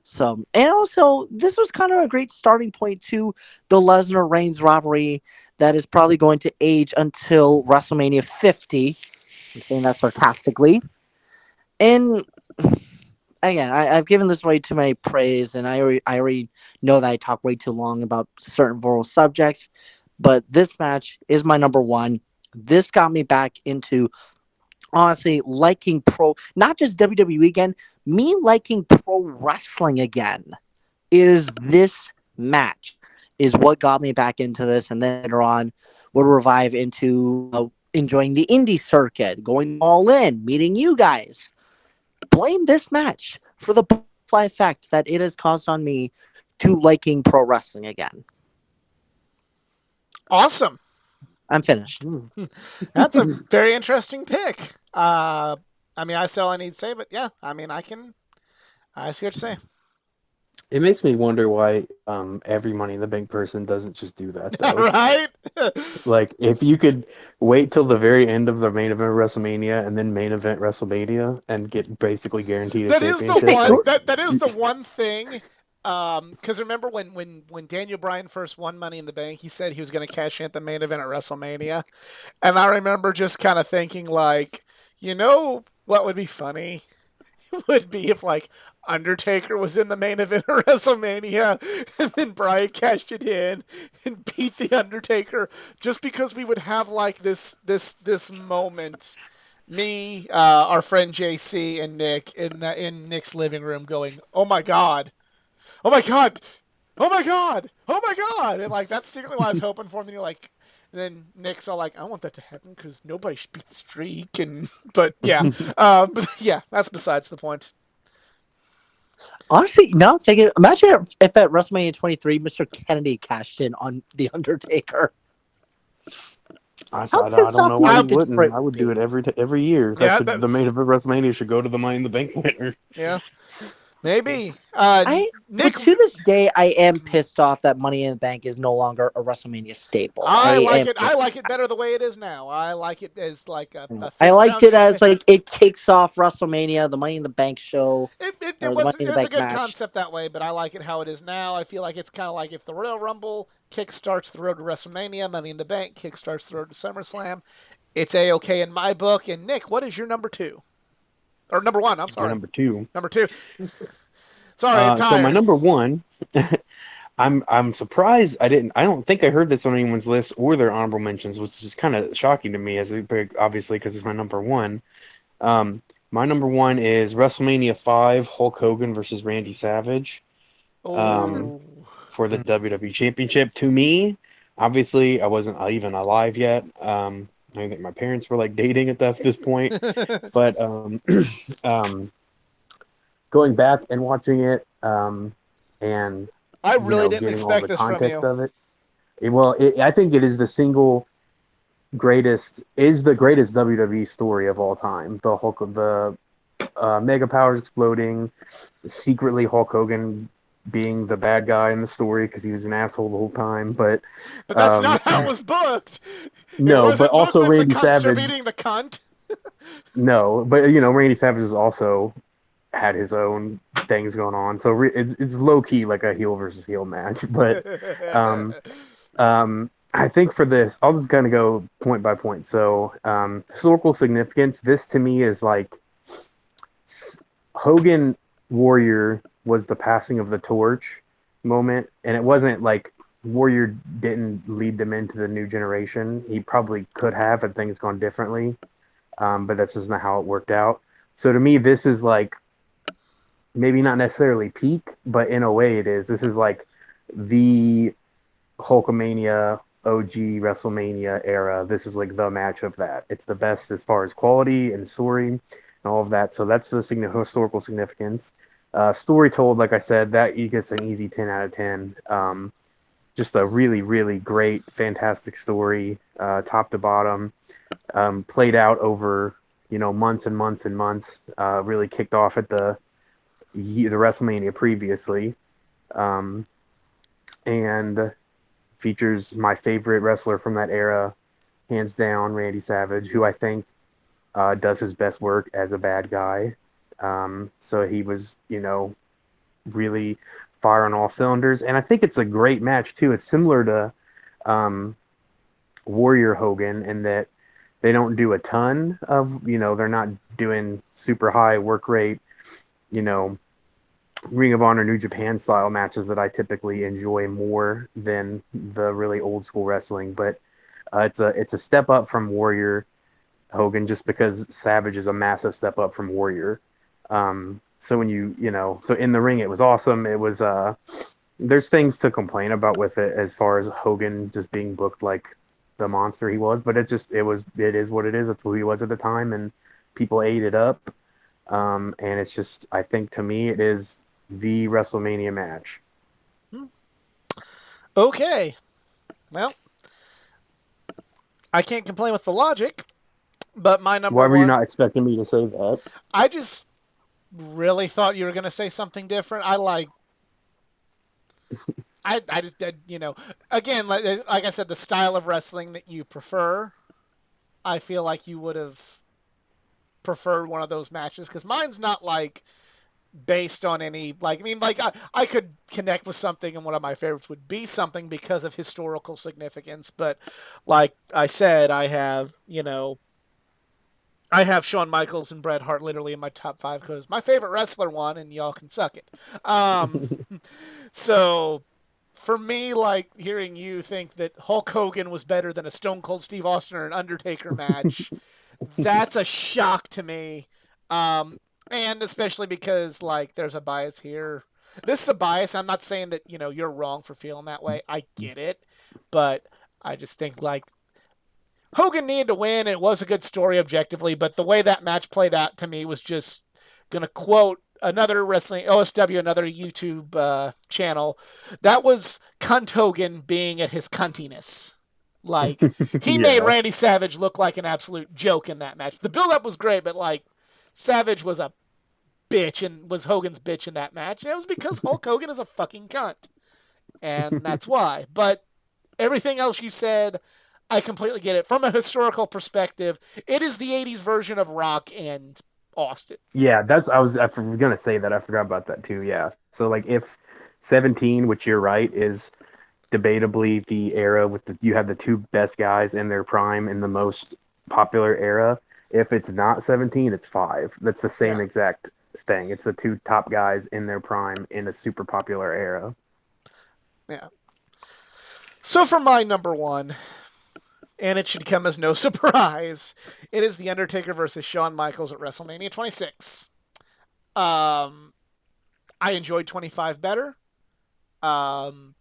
So, and also this was kind of a great starting point to the Lesnar Reigns rivalry that is probably going to age until WrestleMania 50. I'm saying that sarcastically. And again, I've given this way too many praise, and I already know that I talk way too long about certain viral subjects. But this match is my number one. This got me back into honestly liking not just WWE again, me liking pro wrestling again. It is this match is what got me back into this, and then later on would revive into enjoying the indie circuit, going all in, meeting you guys. Blame this match for the butterfly effect that it has caused on me to liking pro wrestling again. Awesome. I'm finished. That's a very interesting pick. I mean, I say all I need to say, but yeah, I mean, I see what you're saying. It makes me wonder why every Money in the Bank person doesn't just do that though. Right? Like if you could wait till the very end of the main event of WrestleMania and then main event WrestleMania and get basically guaranteed a That is the championship, one. like That is the one thing. Because remember when Daniel Bryan first won Money in the Bank, he said he was going to cash in at the main event at WrestleMania, and I remember just kind of thinking like, what would be funny would be if like Undertaker was in the main event of WrestleMania, and then Bryan cashed it in and beat the Undertaker, just because we would have like this moment. Me, our friend JC, and Nick in Nick's living room, going, "Oh my god, oh my god, oh my god, oh my god," and like that's secretly what I was hoping for. And then you're like, and then Nick's all like, "I want that to happen because nobody should beat the streak." And but yeah, but yeah, that's besides the point. Honestly, now thinking, imagine if at WrestleMania 23, Mr. Kennedy cashed in on The Undertaker. How I pissed don't off know do you why you I think wouldn't. Detroit I would would do be? it every year. That yeah should that the main event of WrestleMania should go to the Money in the Bank winner. yeah maybe But Nick. to this day, I am pissed off that Money in the Bank is no longer a WrestleMania staple. I I like am. it. I like it better the way it is now. I like it as like a I fifth liked crown it as jewel. like it kicks off WrestleMania, the Money in the Bank show, It or the was Money in it the was a Bank good match. concept that way, but I like it how it is now. I feel like it's kind of like if the Royal Rumble kickstarts the road to WrestleMania, Money in the Bank kickstarts the road to SummerSlam. It's a okay in my book. And Nick, what is your number two or number one? I'm My sorry, number two. number two. Sorry, I'm So my tired. number one. I'm surprised I don't think I heard this on anyone's list or their honorable mentions, which is kind of shocking to me as a big obviously because it's my number one. Um, my number one is WrestleMania 5, Hulk Hogan versus Randy Savage, um, Oh, for the WWE Championship. To me, obviously, I wasn't even alive yet. I think my parents were like dating at this point, but um, going back and watching it, and I really didn't getting all expect the this from context you. of it. I think it is the greatest WWE story of all time. The Mega Powers exploding, secretly Hulk Hogan being the bad guy in the story because he was an asshole the whole time. But But that's um, not how it was booked. It no, but wasn't booked also with the Randy cunt strip Savage. eating the cunt. No, but Randy Savage has also had his own things going on, so it's low key like a heel versus heel match. But um, I think for this, I'll just kind of go point by point. So historical significance. This to me is like Hogan Warrior was the passing of the torch moment, and it wasn't like Warrior didn't lead them into the new generation. He probably could have, and things gone differently. But that's just not how it worked out. So to me, this is like maybe not necessarily peak, but in a way it is. This is like the Hulkamania OG WrestleMania era. This is like the match of that. It's the best as far as quality and story and all of that. So that's the historical significance. Story told, like I said, that you gets an easy 10 out of 10. Just a really, really great, fantastic story, top to bottom. Played out over months and months and months. Really kicked off at the WrestleMania previously, um, and features my favorite wrestler from that era, hands down, Randy Savage, who I think does his best work as a bad guy. So he was, really firing all cylinders, and I think it's a great match too. It's similar to um, Warrior Hogan in that they don't do a ton of, they're not doing super high work rate, you know, Ring of Honor New Japan style matches that I typically enjoy more than the really old school wrestling. But it's a step up from Warrior Hogan just because Savage is a massive step up from Warrior. So when so in the ring it was awesome. It was there's things to complain about with it as far as Hogan just being booked like the monster he was, but it is what it is. That's who he was at the time, and people ate it up. And it's just I think to me it is the WrestleMania match. Okay. Well, I can't complain with the logic, but my number Why were you one, not expecting me to say that? I just really thought you were going to say something different. I just, again, like I said, the style of wrestling that you prefer, I feel like you would have preferred one of those matches because mine's not like based on any I could connect with something and one of my favorites would be something because of historical significance, but like I said, I have Shawn Michaels and Bret Hart literally in my top five because my favorite wrestler won, and y'all can suck it. Um, so for me, like hearing you think that Hulk Hogan was better than a Stone Cold Steve Austin or an Undertaker match, that's a shock to me. Um, and especially because like there's a bias here. This is a bias. I'm not saying that you're wrong for feeling that way. I get it, but I just think like Hogan needed to win. It was a good story objectively, but the way that match played out to me was just gonna quote another wrestling OSW, another YouTube channel. That was cunt Hogan being at his cuntiness. Like he made Yeah. Randy Savage look like an absolute joke in that match. The build up was great, but like Savage was a bitch and was Hogan's bitch in that match. And it was because Hulk Hogan is a fucking cunt, and that's why. But everything else you said, I completely get it. From a historical perspective, it is the 80s version of Rock and Austin. Yeah, I was gonna say that. I forgot about that too. Yeah. So like if 17, which you're right, is debatably the era with you have the two best guys in their prime in the most popular era. If it's not 17, it's 5. That's the same Yeah. exact thing. It's the two top guys in their prime in a super popular era. Yeah. So for my number one, and it should come as no surprise, it is The Undertaker versus Shawn Michaels at WrestleMania 26. Um, I enjoyed 25 better. Um,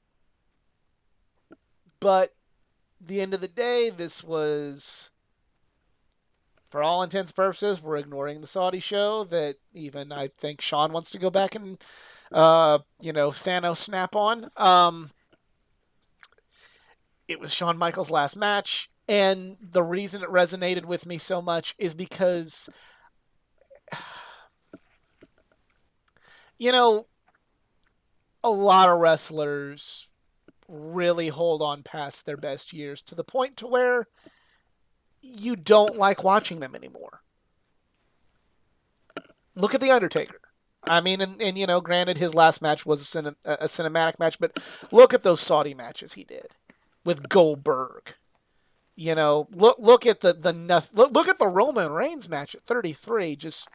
but the end of the day, this was, for all intents and purposes, we're ignoring the Saudi show that even I think Shawn wants to go back and, Thanos snap on. It was Shawn Michaels' last match. And the reason it resonated with me so much is because, you know, a lot of wrestlers really hold on past their best years to the point to where you don't like watching them anymore. Look at The Undertaker. I mean, and granted, his last match was a cinematic match, but look at those Saudi matches he did with Goldberg. Look at look at the Roman Reigns match at 33. Just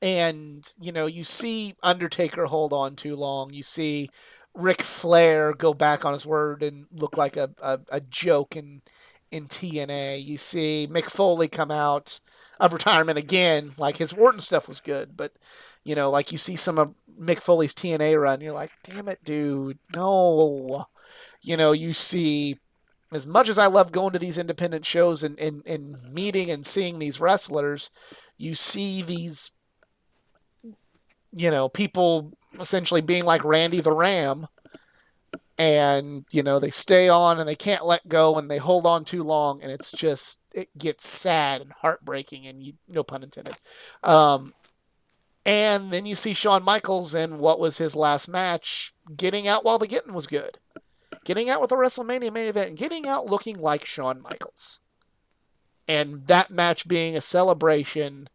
and you see Undertaker hold on too long. You see Ric Flair go back on his word and look like a joke in TNA. You see Mick Foley come out of retirement again. Like his Orton stuff was good, but like you see some of Mick Foley's TNA run, you're like, damn it, dude, no. You see, as much as I love going to these independent shows and meeting and seeing these wrestlers, you see these, people essentially being like Randy the Ram, and they stay on and they can't let go and they hold on too long, and it gets sad and heartbreaking, and no pun intended. um and then you see Shawn Michaels in what was his last match, getting out while the getting was good, getting out with a WrestleMania main event and getting out looking like Shawn Michaels, and that match being a celebration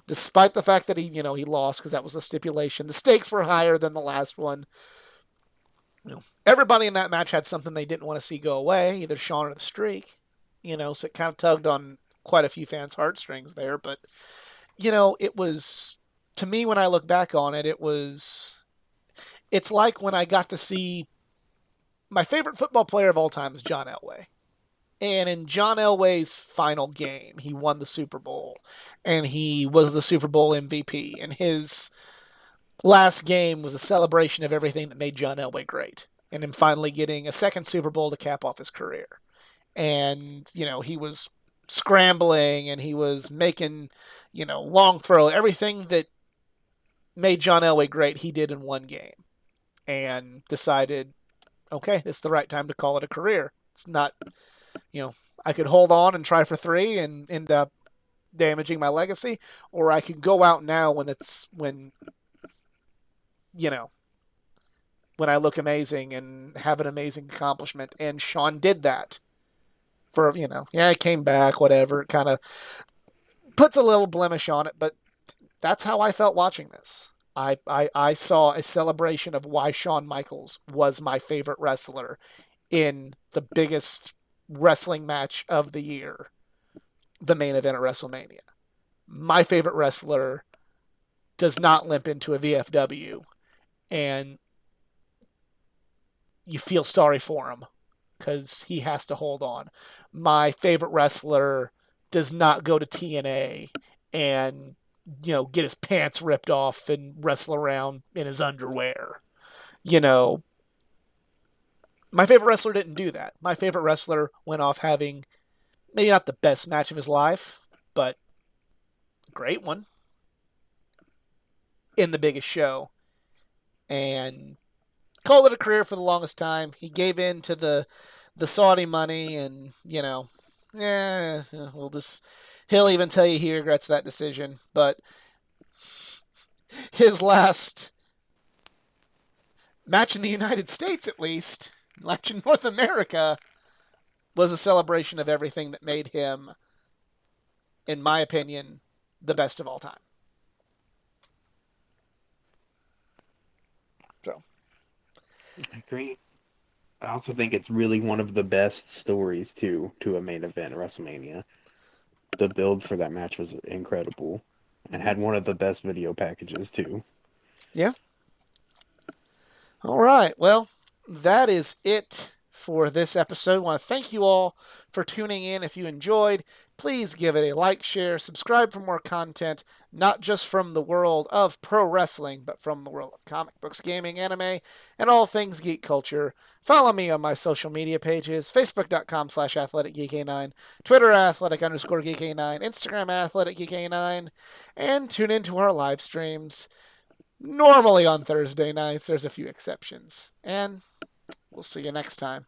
despite the fact that he lost, because that was the stipulation. The stakes were higher than the last one. Everybody in that match had something they didn't want to see go away, either Shawn or the streak. So it kind of tugged on quite a few fans' heartstrings there. But it was, to me, when I look back on it, it's like when I got to see my favorite football player of all time is John Elway. And in John Elway's final game, he won the Super Bowl, and he was the Super Bowl MVP. And his last game was a celebration of everything that made John Elway great, and him finally getting a second Super Bowl to cap off his career. And he was scrambling and he was making long throw, everything that made John Elway great. He did in one game, and decided, okay, it's the right time to call it a career. It's not, I could hold on and try for three and end up damaging my legacy, or I could go out now you know when I look amazing and have an amazing accomplishment. And Shawn did that for, yeah, he came back, whatever. It kind of puts a little blemish on it, but that's how I felt watching this. I saw a celebration of why Shawn Michaels was my favorite wrestler in the biggest wrestling match of the year, the main event of WrestleMania. My favorite wrestler does not limp into a VFW, and you feel sorry for him because he has to hold on. My favorite wrestler does not go to TNA and get his pants ripped off and wrestle around in his underwear. You know, my favorite wrestler didn't do that. My favorite wrestler went off having maybe not the best match of his life, but a great one in the biggest show, and called it a career for the longest time. He gave in to the Saudi money, and yeah, we'll just. He'll even tell you he regrets that decision. But his last match in the United States, at least, match in North America, was a celebration of everything that made him, in my opinion, the best of all time. So, I agree. I also think it's really one of the best stories to a main event at WrestleMania. The build for that match was incredible and had one of the best video packages too. yeah. All right. Well, that is it for this episode. I want to thank you all for tuning in. If you enjoyed, please give it a like, share, subscribe for more content, not just from the world of pro wrestling, but from the world of comic books, gaming, anime, and all things geek culture. Follow me on my social media pages, facebook.com/athleticgeek9, Twitter athletic_geek9, Instagram athleticgeek9, and tune into our live streams. Normally on Thursday nights. There's a few exceptions. And we'll see you next time.